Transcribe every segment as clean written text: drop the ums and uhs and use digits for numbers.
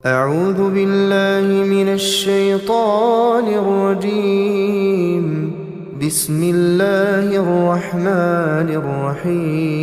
أعوذ بالله من الشيطان الرجيم بسم الله الرحمن الرحيم.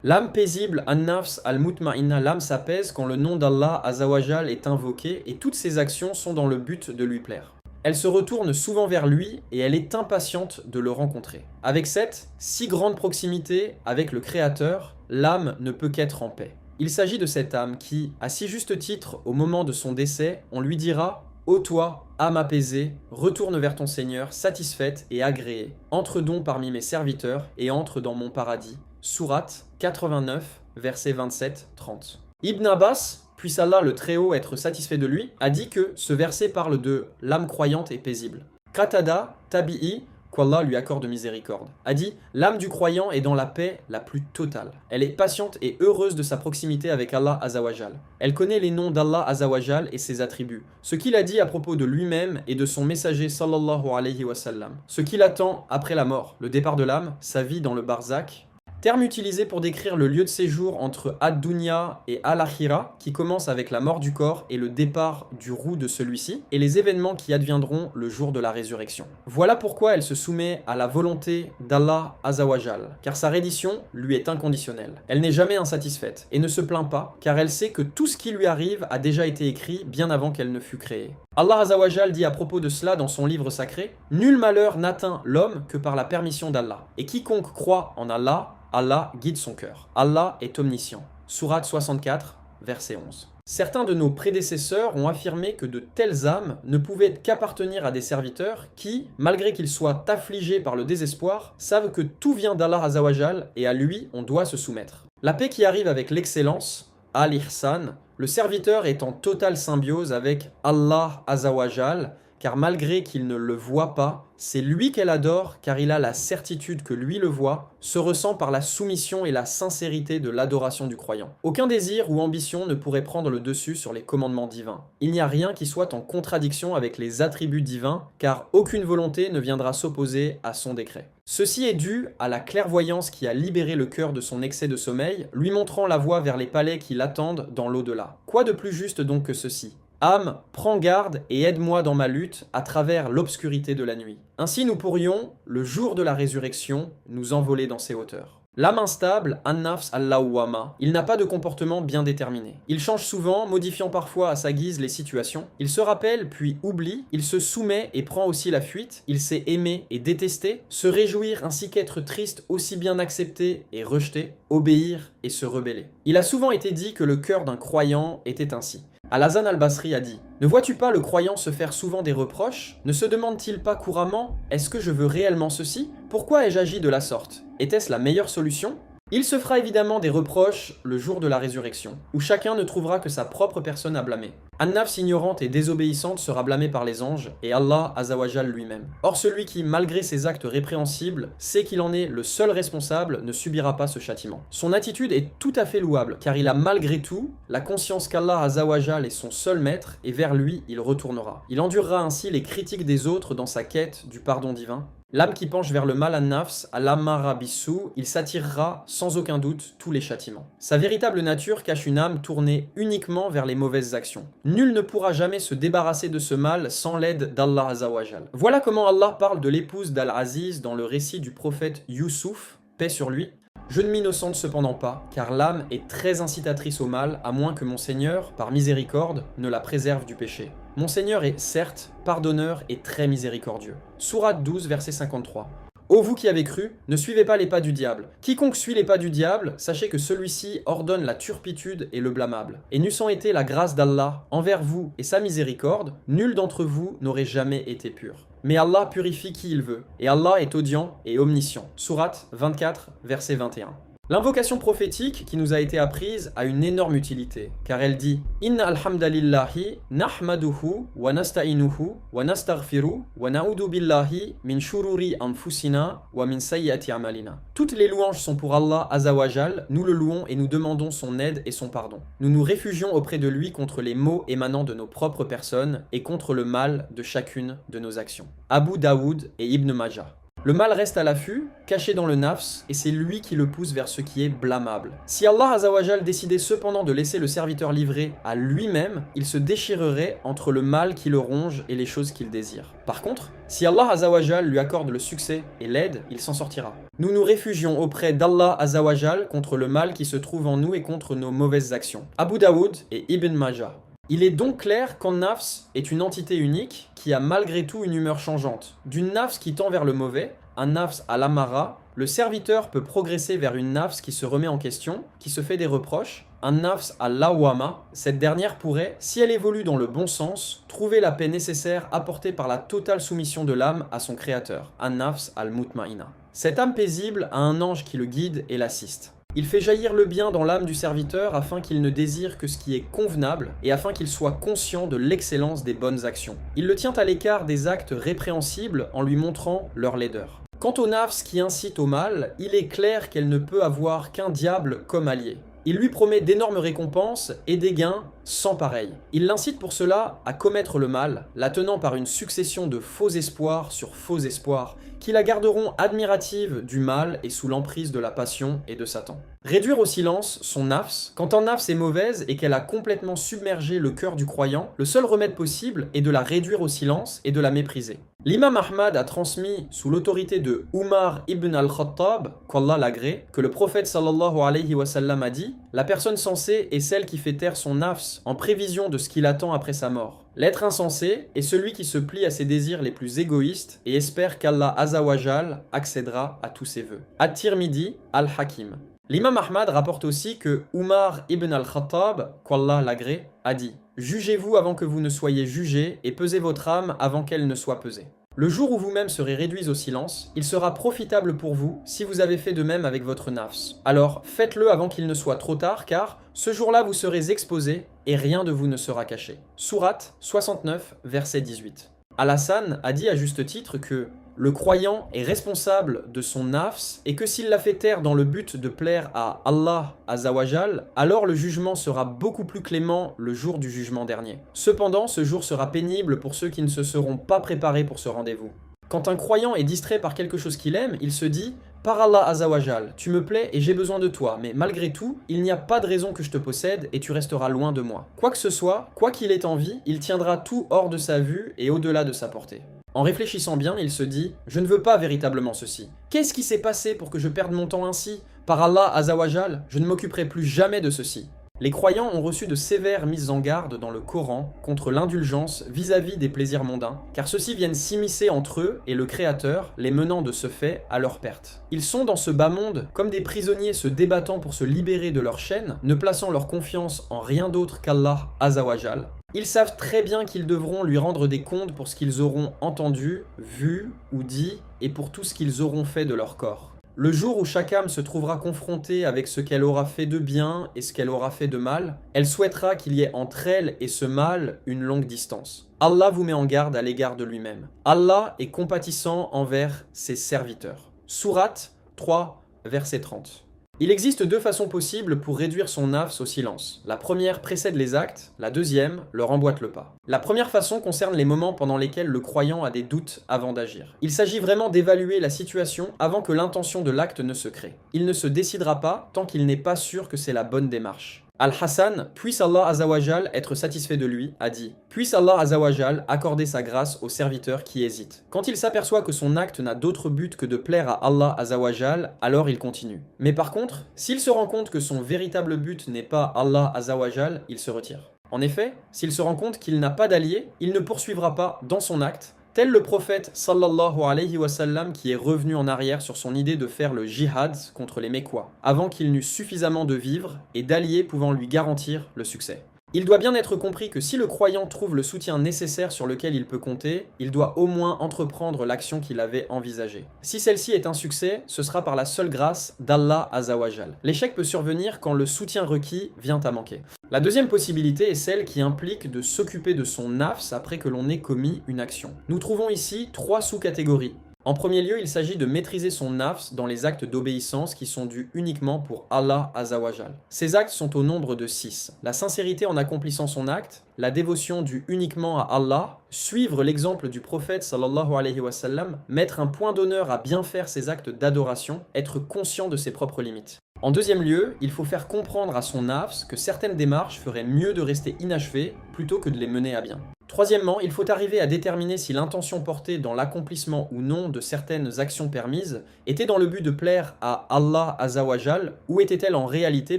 L'âme paisible, An-Nafs al-Mutma'inna, l'âme s'apaise quand le nom d'Allah Azawajal est invoqué et toutes ses actions sont dans le but de lui plaire. Elle se retourne souvent vers lui et elle est impatiente de le rencontrer. Avec cette si grande proximité avec le Créateur, l'âme ne peut qu'être en paix. Il s'agit de cette âme qui, à si juste titre, au moment de son décès, on lui dira « Ô toi, âme apaisée, retourne vers ton Seigneur, satisfaite et agréée. Entre donc parmi mes serviteurs et entre dans mon paradis. » Sourate 89, versets 27-30. Ibn Abbas, puisse Allah le Très-Haut être satisfait de lui, a dit que ce verset parle de l'âme croyante et paisible. Qatada, Tabi'i, qu'Allah lui accorde miséricorde, a dit « L'âme du croyant est dans la paix la plus totale. Elle est patiente et heureuse de sa proximité avec Allah Azawajal. Elle connaît les noms d'Allah Azawajal et ses attributs. Ce qu'il a dit à propos de lui-même et de son messager sallallahu alayhi wa sallam. Ce qu'il attend après la mort, le départ de l'âme, sa vie dans le barzakh. » Terme utilisé pour décrire le lieu de séjour entre Ad-Dunya et Al-Akhira, qui commence avec la mort du corps et le départ du roux de celui-ci, et les événements qui adviendront le jour de la résurrection. Voilà pourquoi elle se soumet à la volonté d'Allah Azawajal, car sa reddition lui est inconditionnelle. Elle n'est jamais insatisfaite, et ne se plaint pas, car elle sait que tout ce qui lui arrive a déjà été écrit bien avant qu'elle ne fût créée. Allah Azawajal dit à propos de cela dans son livre sacré « Nul malheur n'atteint l'homme que par la permission d'Allah, et quiconque croit en Allah, Allah guide son cœur. Allah est omniscient. » Sourate 64, verset 11. Certains de nos prédécesseurs ont affirmé que de telles âmes ne pouvaient qu'appartenir à des serviteurs qui, malgré qu'ils soient affligés par le désespoir, savent que tout vient d'Allah Azawajal et à lui on doit se soumettre. La paix qui arrive avec l'excellence, Al-Ihsan, le serviteur est en totale symbiose avec Allah Azawajal, car malgré qu'il ne le voit pas, c'est lui qu'elle adore, car il a la certitude que lui le voit, se ressent par la soumission et la sincérité de l'adoration du croyant. Aucun désir ou ambition ne pourrait prendre le dessus sur les commandements divins. Il n'y a rien qui soit en contradiction avec les attributs divins, car aucune volonté ne viendra s'opposer à son décret. Ceci est dû à la clairvoyance qui a libéré le cœur de son excès de sommeil, lui montrant la voie vers les palais qui l'attendent dans l'au-delà. Quoi de plus juste donc que ceci ? Âme, prends garde et aide-moi dans ma lutte à travers l'obscurité de la nuit. Ainsi nous pourrions, le jour de la résurrection, nous envoler dans ces hauteurs. L'âme instable, An-Nafs al-Lawwama, il n'a pas de comportement bien déterminé. Il change souvent, modifiant parfois à sa guise les situations. Il se rappelle puis oublie, il se soumet et prend aussi la fuite. Il sait aimer et détester, se réjouir ainsi qu'être triste aussi bien accepté et rejeté, obéir et se rebeller. Il a souvent été dit que le cœur d'un croyant était ainsi. Al-Hasan al-Basri a dit « Ne vois-tu pas le croyant se faire souvent des reproches? Ne se demande-t-il pas couramment « Est-ce que je veux réellement ceci? Pourquoi ai-je agi de la sorte? Était-ce la meilleure solution ?» Il se fera évidemment des reproches le jour de la résurrection, où chacun ne trouvera que sa propre personne à blâmer. An-Nafs ignorante et désobéissante sera blâmée par les anges, et Allah Azawajal lui-même. Or celui qui, malgré ses actes répréhensibles, sait qu'il en est le seul responsable, ne subira pas ce châtiment. Son attitude est tout à fait louable, car il a malgré tout la conscience qu'Allah Azawajal est son seul maître, et vers lui il retournera. Il endurera ainsi les critiques des autres dans sa quête du pardon divin. L'âme qui penche vers le mal An-Nafs, al-Ammara bis-Sou, il s'attirera sans aucun doute tous les châtiments. Sa véritable nature cache une âme tournée uniquement vers les mauvaises actions. Nul ne pourra jamais se débarrasser de ce mal sans l'aide d'Allah Azawajal. Voilà comment Allah parle de l'épouse d'Al-Aziz dans le récit du prophète Youssouf, paix sur lui. Je ne m'innocente cependant pas, car l'âme est très incitatrice au mal, à moins que mon Seigneur, par miséricorde, ne la préserve du péché. Mon Seigneur est, certes, pardonneur et très miséricordieux. Sourate 12, verset 53. Ô vous qui avez cru, ne suivez pas les pas du diable. Quiconque suit les pas du diable, sachez que celui-ci ordonne la turpitude et le blâmable. Et n'eût été la grâce d'Allah envers vous et sa miséricorde, nul d'entre vous n'aurait jamais été pur. Mais Allah purifie qui il veut, et Allah est audient et omniscient. Sourate 24, verset 21. L'invocation prophétique qui nous a été apprise a une énorme utilité, car elle dit « Inna alhamdalillahi nahmaduhu wa nasta'inuhu wa nastaghfiru wa na'udu billahi min shururi anfusina wa min sayyati amalina » Toutes les louanges sont pour Allah Azawajal, nous le louons et nous demandons son aide et son pardon. Nous nous réfugions auprès de lui contre les maux émanant de nos propres personnes et contre le mal de chacune de nos actions. Abu Daoud et Ibn Majah. Le mal reste à l'affût, caché dans le nafs, et c'est lui qui le pousse vers ce qui est blâmable. Si Allah Azzawajal décidait cependant de laisser le serviteur livré à lui-même, il se déchirerait entre le mal qui le ronge et les choses qu'il désire. Par contre, si Allah Azzawajal lui accorde le succès et l'aide, il s'en sortira. Nous nous réfugions auprès d'Allah Azzawajal contre le mal qui se trouve en nous et contre nos mauvaises actions. Abu Daoud et Ibn Majah. Il est donc clair qu'un nafs est une entité unique qui a malgré tout une humeur changeante. D'une nafs qui tend vers le mauvais, un nafs à l'amara, le serviteur peut progresser vers une nafs qui se remet en question, qui se fait des reproches, un nafs à l'awama. Cette dernière pourrait, si elle évolue dans le bon sens, trouver la paix nécessaire apportée par la totale soumission de l'âme à son créateur, un nafs al-mutma'ina. Cette âme paisible a un ange qui le guide et l'assiste. Il fait jaillir le bien dans l'âme du serviteur afin qu'il ne désire que ce qui est convenable et afin qu'il soit conscient de l'excellence des bonnes actions. Il le tient à l'écart des actes répréhensibles en lui montrant leur laideur. Quant au nafs qui incite au mal, il est clair qu'elle ne peut avoir qu'un diable comme allié. Il lui promet d'énormes récompenses et des gains sans pareil. Il l'incite pour cela à commettre le mal, la tenant par une succession de faux espoirs sur faux espoirs, qui la garderont admirative du mal et sous l'emprise de la passion et de Satan. Réduire au silence son nafs, quand un nafs est mauvaise et qu'elle a complètement submergé le cœur du croyant, le seul remède possible est de la réduire au silence et de la mépriser. L'imam Ahmad a transmis, sous l'autorité de Umar ibn al-Khattab, qu'Allah l'agrée, que le prophète sallallahu alayhi wa sallam a dit « La personne sensée est celle qui fait taire son nafs en prévision de ce qui l'attend après sa mort. L'être insensé est celui qui se plie à ses désirs les plus égoïstes et espère qu'Allah Azzawajal accédera à tous ses vœux. » At-Tirmidhi al-Hakim. L'imam Ahmad rapporte aussi que Umar ibn al-Khattab, qu'Allah l'agrée, a dit « Jugez-vous avant que vous ne soyez jugés et pesez votre âme avant qu'elle ne soit pesée. » Le jour où vous-même serez réduits au silence, il sera profitable pour vous si vous avez fait de même avec votre nafs. Alors faites-le avant qu'il ne soit trop tard, car ce jour-là vous serez exposés et rien de vous ne sera caché. Sourate 69, verset 18. Al-Hassan a dit à juste titre que le croyant est responsable de son nafs et que s'il la fait taire dans le but de plaire à Allah Azzawajal, alors le jugement sera beaucoup plus clément le jour du jugement dernier. Cependant, ce jour sera pénible pour ceux qui ne se seront pas préparés pour ce rendez-vous. Quand un croyant est distrait par quelque chose qu'il aime, il se dit « Par Allah Azzawajal, tu me plais et j'ai besoin de toi, mais malgré tout, il n'y a pas de raison que je te possède et tu resteras loin de moi. Quoi que ce soit, quoi qu'il ait en vie, il tiendra tout hors de sa vue et au-delà de sa portée. » En réfléchissant bien, il se dit « Je ne veux pas véritablement ceci. Qu'est-ce qui s'est passé pour que je perde mon temps ainsi? Par Allah Azzawajal, je ne m'occuperai plus jamais de ceci. » Les croyants ont reçu de sévères mises en garde dans le Coran contre l'indulgence vis-à-vis des plaisirs mondains, car ceux-ci viennent s'immiscer entre eux et le Créateur, les menant de ce fait à leur perte. Ils sont dans ce bas monde comme des prisonniers se débattant pour se libérer de leurs chaînes, ne plaçant leur confiance en rien d'autre qu'Allah Azzawajal. Ils savent très bien qu'ils devront lui rendre des comptes pour ce qu'ils auront entendu, vu ou dit, et pour tout ce qu'ils auront fait de leur corps. Le jour où chaque âme se trouvera confrontée avec ce qu'elle aura fait de bien et ce qu'elle aura fait de mal, elle souhaitera qu'il y ait entre elle et ce mal une longue distance. Allah vous met en garde à l'égard de lui-même. Allah est compatissant envers ses serviteurs. Sourate 3, verset 30. Il existe deux façons possibles pour réduire son nafs au silence. La première précède les actes, la deuxième leur emboîte le pas. La première façon concerne les moments pendant lesquels le croyant a des doutes avant d'agir. Il s'agit vraiment d'évaluer la situation avant que l'intention de l'acte ne se crée. Il ne se décidera pas tant qu'il n'est pas sûr que c'est la bonne démarche. Al-Hassan, puisse Allah Azzawajal être satisfait de lui, a dit « Puisse Allah Azzawajal accorder sa grâce aux serviteurs qui hésitent. Quand il s'aperçoit que son acte n'a d'autre but que de plaire à Allah Azzawajal, alors il continue. Mais par contre, s'il se rend compte que son véritable but n'est pas Allah Azzawajal, il se retire. En effet, s'il se rend compte qu'il n'a pas d'allié, il ne poursuivra pas dans son acte, tel le prophète sallallahu alayhi wa sallam qui est revenu en arrière sur son idée de faire le jihad contre les Mécois, avant qu'il n'eût suffisamment de vivres et d'alliés pouvant lui garantir le succès. Il doit bien être compris que si le croyant trouve le soutien nécessaire sur lequel il peut compter, il doit au moins entreprendre l'action qu'il avait envisagée. Si celle-ci est un succès, ce sera par la seule grâce d'Allah Azzawajal. L'échec peut survenir quand le soutien requis vient à manquer. La deuxième possibilité est celle qui implique de s'occuper de son nafs après que l'on ait commis une action. Nous trouvons ici trois sous-catégories. En premier lieu, il s'agit de maîtriser son nafs dans les actes d'obéissance qui sont dus uniquement pour Allah Azzawajal. Ces actes sont au nombre de 6. La sincérité en accomplissant son acte, la dévotion due uniquement à Allah, suivre l'exemple du prophète sallallahu alayhi wa sallam, mettre un point d'honneur à bien faire ses actes d'adoration, être conscient de ses propres limites. En deuxième lieu, il faut faire comprendre à son nafs que certaines démarches feraient mieux de rester inachevées plutôt que de les mener à bien. Troisièmement, il faut arriver à déterminer si l'intention portée dans l'accomplissement ou non de certaines actions permises était dans le but de plaire à Allah Azawajal ou était-elle en réalité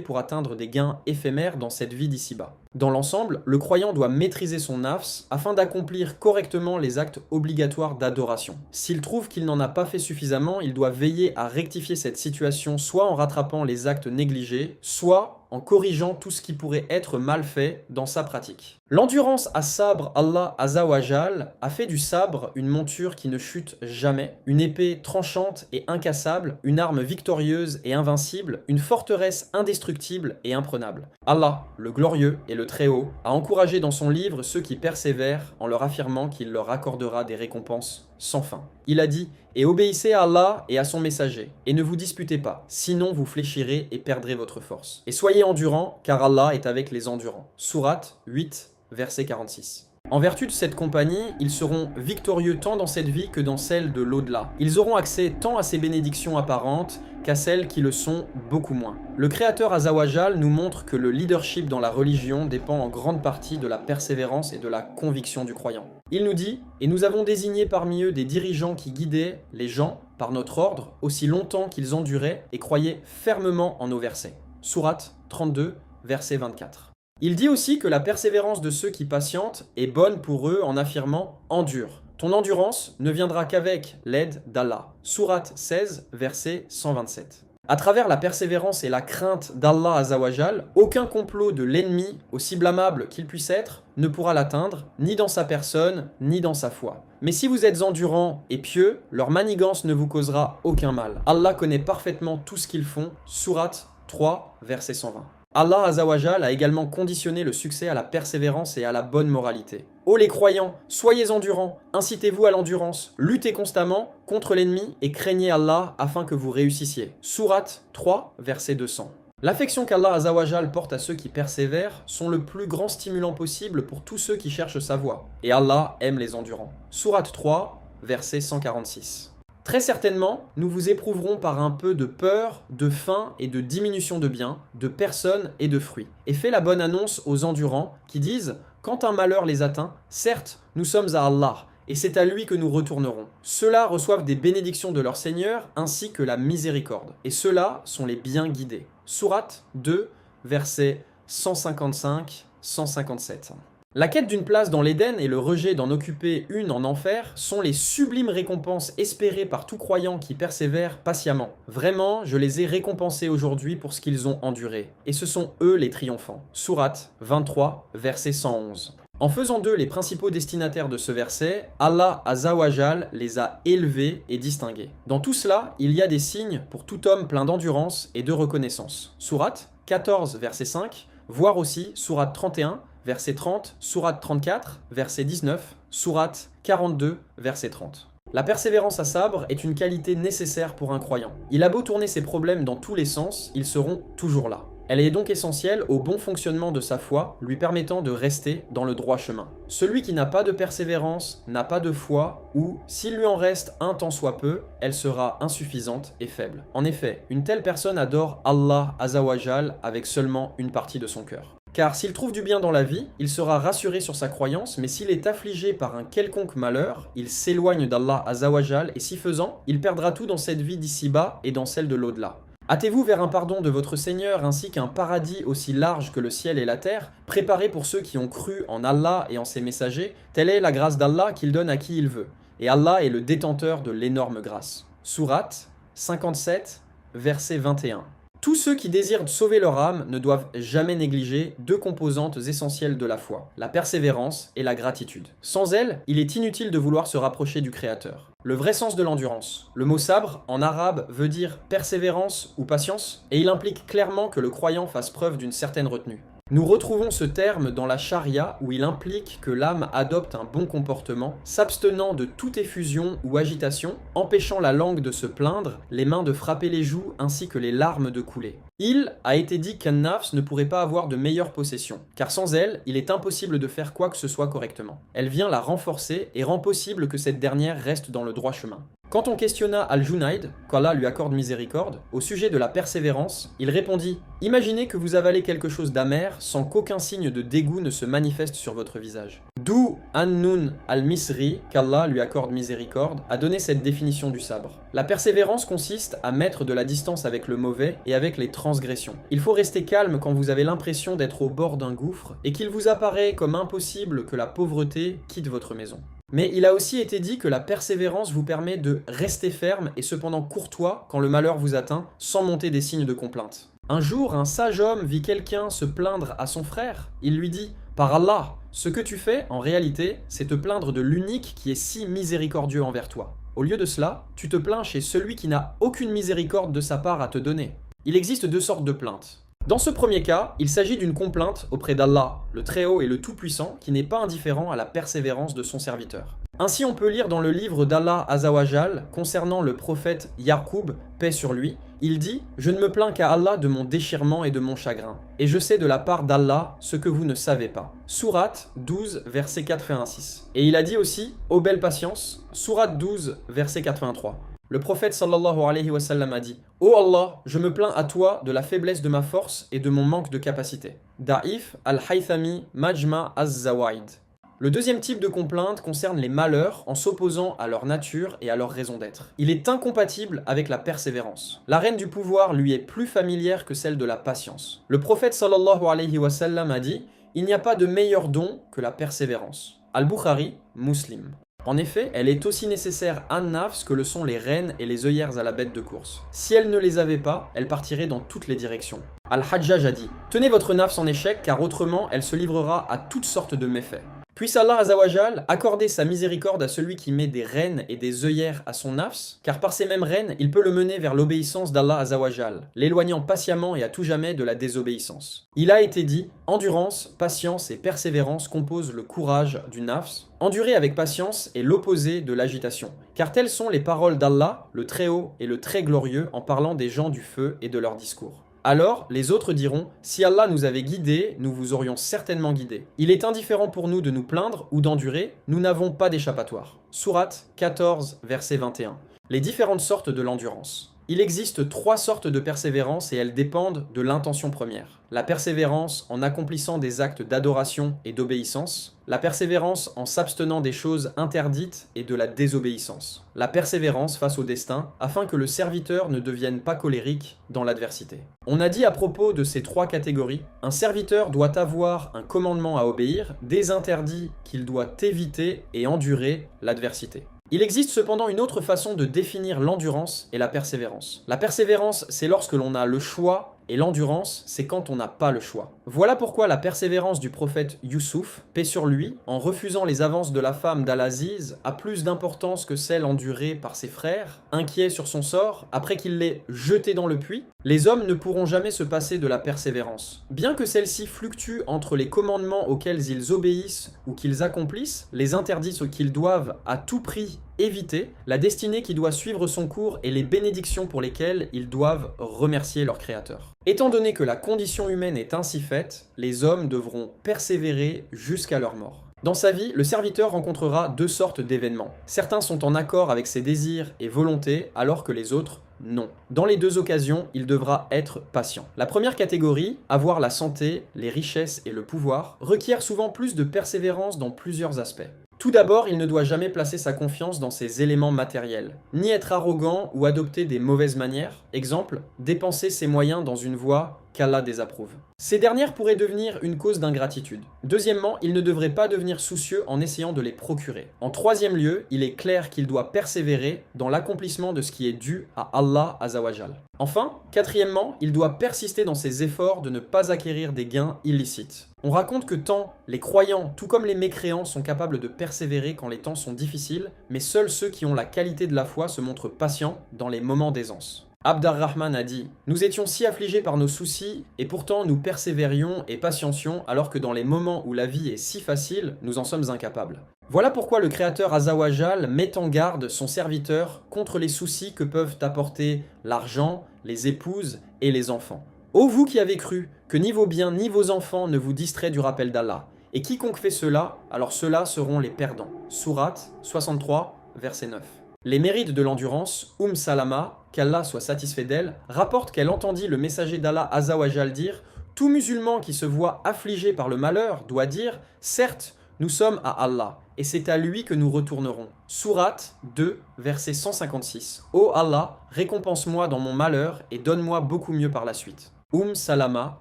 pour atteindre des gains éphémères dans cette vie d'ici-bas. Dans l'ensemble, le croyant doit maîtriser son nafs afin d'accomplir correctement les actes obligatoires d'adoration. S'il trouve qu'il n'en a pas fait suffisamment, il doit veiller à rectifier cette situation soit en rattrapant les actes négligés, soit en corrigeant tout ce qui pourrait être mal fait dans sa pratique. L'endurance à sabre Allah Azawajal a fait du sabre une monture qui ne chute jamais, une épée tranchante et incassable, une arme victorieuse et invincible, une forteresse indestructible et imprenable. Allah, le glorieux et le Très-Haut, a encouragé dans son livre ceux qui persévèrent en leur affirmant qu'il leur accordera des récompenses sans fin. Il a dit « Et obéissez à Allah et à son messager, et ne vous disputez pas, sinon vous fléchirez et perdrez votre force. Et soyez endurants, car Allah est avec les endurants. » Sourate 8, verset 46. En vertu de cette compagnie, ils seront victorieux tant dans cette vie que dans celle de l'au-delà. Ils auront accès tant à ces bénédictions apparentes qu'à celles qui le sont beaucoup moins. Le Créateur Azawajal nous montre que le leadership dans la religion dépend en grande partie de la persévérance et de la conviction du croyant. Il nous dit « Et nous avons désigné parmi eux des dirigeants qui guidaient les gens par notre ordre aussi longtemps qu'ils enduraient et croyaient fermement en nos versets. » Sourate 32, verset 24. Il dit aussi que la persévérance de ceux qui patientent est bonne pour eux en affirmant « endure ». Ton endurance ne viendra qu'avec l'aide d'Allah. Sourate 16, verset 127. À travers la persévérance et la crainte d'Allah Azawajal, aucun complot de l'ennemi, aussi blâmable qu'il puisse être, ne pourra l'atteindre, ni dans sa personne, ni dans sa foi. Mais si vous êtes endurant et pieux, leur manigance ne vous causera aucun mal. Allah connaît parfaitement tout ce qu'ils font. Sourate 3, verset 120. Allah Azawajal a également conditionné le succès à la persévérance et à la bonne moralité. Ô les croyants, soyez endurants, incitez-vous à l'endurance, luttez constamment contre l'ennemi et craignez Allah afin que vous réussissiez. Sourate 3, verset 200. L'affection qu'Allah Azawajal porte à ceux qui persévèrent sont le plus grand stimulant possible pour tous ceux qui cherchent sa voie. Et Allah aime les endurants. Sourate 3, verset 146. Très certainement, nous vous éprouverons par un peu de peur, de faim et de diminution de biens, de personnes et de fruits. Et fais la bonne annonce aux endurants qui disent « Quand un malheur les atteint, certes, nous sommes à Allah, et c'est à lui que nous retournerons. Ceux-là reçoivent des bénédictions de leur Seigneur ainsi que la miséricorde. Et ceux-là sont les bien guidés. » Sourate 2, versets 155-157. La quête d'une place dans l'Éden et le rejet d'en occuper une en enfer sont les sublimes récompenses espérées par tout croyant qui persévère patiemment. Vraiment, je les ai récompensés aujourd'hui pour ce qu'ils ont enduré. Et ce sont eux les triomphants. Sourate 23, verset 111. En faisant d'eux les principaux destinataires de ce verset, Allah Azawajal les a élevés et distingués. Dans tout cela, il y a des signes pour tout homme plein d'endurance et de reconnaissance. Sourate 14, verset 5, voire aussi Sourate 31, verset 30, Sourate 34, verset 19, Sourate 42, verset 30. La persévérance à sabre est une qualité nécessaire pour un croyant. Il a beau tourner ses problèmes dans tous les sens, ils seront toujours là. Elle est donc essentielle au bon fonctionnement de sa foi, lui permettant de rester dans le droit chemin. Celui qui n'a pas de persévérance n'a pas de foi, ou, s'il lui en reste un tant soit peu, elle sera insuffisante et faible. En effet, une telle personne adore Allah Azawajal avec seulement une partie de son cœur. Car s'il trouve du bien dans la vie, il sera rassuré sur sa croyance, mais s'il est affligé par un quelconque malheur, il s'éloigne d'Allah Azawajal et si faisant, il perdra tout dans cette vie d'ici-bas et dans celle de l'au-delà. Hâtez-vous vers un pardon de votre Seigneur ainsi qu'un paradis aussi large que le ciel et la terre, préparé pour ceux qui ont cru en Allah et en ses messagers. Telle est la grâce d'Allah qu'il donne à qui il veut. Et Allah est le détenteur de l'énorme grâce. Sourate 57, verset 21. Tous ceux qui désirent sauver leur âme ne doivent jamais négliger deux composantes essentielles de la foi, la persévérance et la gratitude. Sans elles, il est inutile de vouloir se rapprocher du Créateur. Le vrai sens de l'endurance. Le mot sabre, en arabe, veut dire persévérance ou patience, et il implique clairement que le croyant fasse preuve d'une certaine retenue. Nous retrouvons ce terme dans la charia où il implique que l'âme adopte un bon comportement, s'abstenant de toute effusion ou agitation, empêchant la langue de se plaindre, les mains de frapper les joues ainsi que les larmes de couler. Il a été dit qu'un nafs ne pourrait pas avoir de meilleure possession, car sans elle, il est impossible de faire quoi que ce soit correctement. Elle vient la renforcer et rend possible que cette dernière reste dans le droit chemin. Quand on questionna Al-Junayd, qu'Allah lui accorde miséricorde, au sujet de la persévérance, il répondit « Imaginez que vous avalez quelque chose d'amer sans qu'aucun signe de dégoût ne se manifeste sur votre visage. » D'où An-Nun al-Misri, qu'Allah lui accorde miséricorde, a donné cette définition du sabre. La persévérance consiste à mettre de la distance avec le mauvais et avec les transgressions. Il faut rester calme quand vous avez l'impression d'être au bord d'un gouffre et qu'il vous apparaît comme impossible que la pauvreté quitte votre maison. Mais il a aussi été dit que la persévérance vous permet de rester ferme et cependant courtois quand le malheur vous atteint, sans monter des signes de complainte. Un jour, un sage homme vit quelqu'un se plaindre à son frère. Il lui dit « Par Allah, ce que tu fais, en réalité, c'est te plaindre de l'unique qui est si miséricordieux envers toi. Au lieu de cela, tu te plains chez celui qui n'a aucune miséricorde de sa part à te donner. » Il existe deux sortes de plaintes. Dans ce premier cas, il s'agit d'une complainte auprès d'Allah, le Très-Haut et le Tout-Puissant, qui n'est pas indifférent à la persévérance de son serviteur. Ainsi, on peut lire dans le livre d'Allah Azawajal, concernant le prophète Yaqub, paix sur lui, il dit « Je ne me plains qu'à Allah de mon déchirement et de mon chagrin, et je sais de la part d'Allah ce que vous ne savez pas. » Sourate 12, verset 86. Et il a dit aussi « Ô belle patience » Sourate 12, verset 83. Le prophète sallallahu alayhi wa sallam a dit « Ô Allah, je me plains à toi de la faiblesse de ma force et de mon manque de capacité. » Da'if al-Haythami Majma az-Zawaid. Le deuxième type de complainte concerne les malheurs en s'opposant à leur nature et à leur raison d'être. Il est incompatible avec la persévérance. La reine du pouvoir lui est plus familière que celle de la patience. Le prophète sallallahu alayhi wa sallam a dit « Il n'y a pas de meilleur don que la persévérance. » Al-Bukhari, Muslim. En effet, elle est aussi nécessaire à nafs que le sont les reines et les œillères à la bête de course. Si elle ne les avait pas, elle partirait dans toutes les directions. Al-Hajjaj a dit « Tenez votre nafs en échec, car autrement elle se livrera à toutes sortes de méfaits. » Puisse Allah Azawajal accorder sa miséricorde à celui qui met des rênes et des œillères à son nafs, car par ces mêmes rênes, il peut le mener vers l'obéissance d'Allah Azawajal, l'éloignant patiemment et à tout jamais de la désobéissance. Il a été dit, endurance, patience et persévérance composent le courage du nafs. Endurer avec patience est l'opposé de l'agitation, car telles sont les paroles d'Allah, le Très-Haut et le Très-Glorieux en parlant des gens du feu et de leurs discours. Alors, les autres diront, si Allah nous avait guidés, nous vous aurions certainement guidés. Il est indifférent pour nous de nous plaindre ou d'endurer, nous n'avons pas d'échappatoire. Sourate 14, verset 21. Les différentes sortes de l'endurance. Il existe 3 sortes de persévérance et elles dépendent de l'intention première. La persévérance en accomplissant des actes d'adoration et d'obéissance. La persévérance en s'abstenant des choses interdites et de la désobéissance. La persévérance face au destin afin que le serviteur ne devienne pas colérique dans l'adversité. On a dit à propos de ces 3 catégories, un serviteur doit avoir un commandement à obéir, des interdits qu'il doit éviter et endurer l'adversité. Il existe cependant une autre façon de définir l'endurance et la persévérance. La persévérance, c'est lorsque l'on a le choix, et l'endurance, c'est quand on n'a pas le choix. Voilà pourquoi la persévérance du prophète Youssouf, paix sur lui, en refusant les avances de la femme d'Al-Aziz, a plus d'importance que celle endurée par ses frères, inquiets sur son sort, après qu'il l'ait jeté dans le puits. Les hommes ne pourront jamais se passer de la persévérance. Bien que celle-ci fluctue entre les commandements auxquels ils obéissent ou qu'ils accomplissent, les interdits qu'ils doivent à tout prix éviter, la destinée qui doit suivre son cours et les bénédictions pour lesquelles ils doivent remercier leur Créateur. Étant donné que la condition humaine est ainsi faite, les hommes devront persévérer jusqu'à leur mort. Dans sa vie, le serviteur rencontrera 2 sortes d'événements. Certains sont en accord avec ses désirs et volontés, alors que les autres non. Dans les 2 occasions, il devra être patient. La première catégorie, avoir la santé, les richesses et le pouvoir, requiert souvent plus de persévérance dans plusieurs aspects. Tout d'abord, il ne doit jamais placer sa confiance dans ses éléments matériels, ni être arrogant ou adopter des mauvaises manières, exemple, dépenser ses moyens dans une voie qu'Allah désapprouve. Ces dernières pourraient devenir une cause d'ingratitude. Deuxièmement, il ne devrait pas devenir soucieux en essayant de les procurer. En troisième lieu, il est clair qu'il doit persévérer dans l'accomplissement de ce qui est dû à Allah Azawajal. Enfin, quatrièmement, il doit persister dans ses efforts de ne pas acquérir des gains illicites. On raconte que tant les croyants, tout comme les mécréants, sont capables de persévérer quand les temps sont difficiles, mais seuls ceux qui ont la qualité de la foi se montrent patients dans les moments d'aisance. Abd ar-Rahman a dit « Nous étions si affligés par nos soucis, et pourtant nous persévérions et patientions, alors que dans les moments où la vie est si facile, nous en sommes incapables. » Voilà pourquoi le Créateur Azawajal met en garde son serviteur contre les soucis que peuvent apporter l'argent, les épouses et les enfants. Ô vous qui avez cru que ni vos biens ni vos enfants ne vous distraient du rappel d'Allah, et quiconque fait cela, alors ceux-là seront les perdants. Sourate 63, verset 9. Les mérites de l'endurance, Salama, qu'Allah soit satisfait d'elle, rapporte qu'elle entendit le messager d'Allah Azawajal dire « Tout musulman qui se voit affligé par le malheur doit dire « Certes, nous sommes à Allah, et c'est à lui que nous retournerons. » Sourate 2, verset 156. « Ô Allah, récompense-moi dans mon malheur et donne-moi beaucoup mieux par la suite. » Salama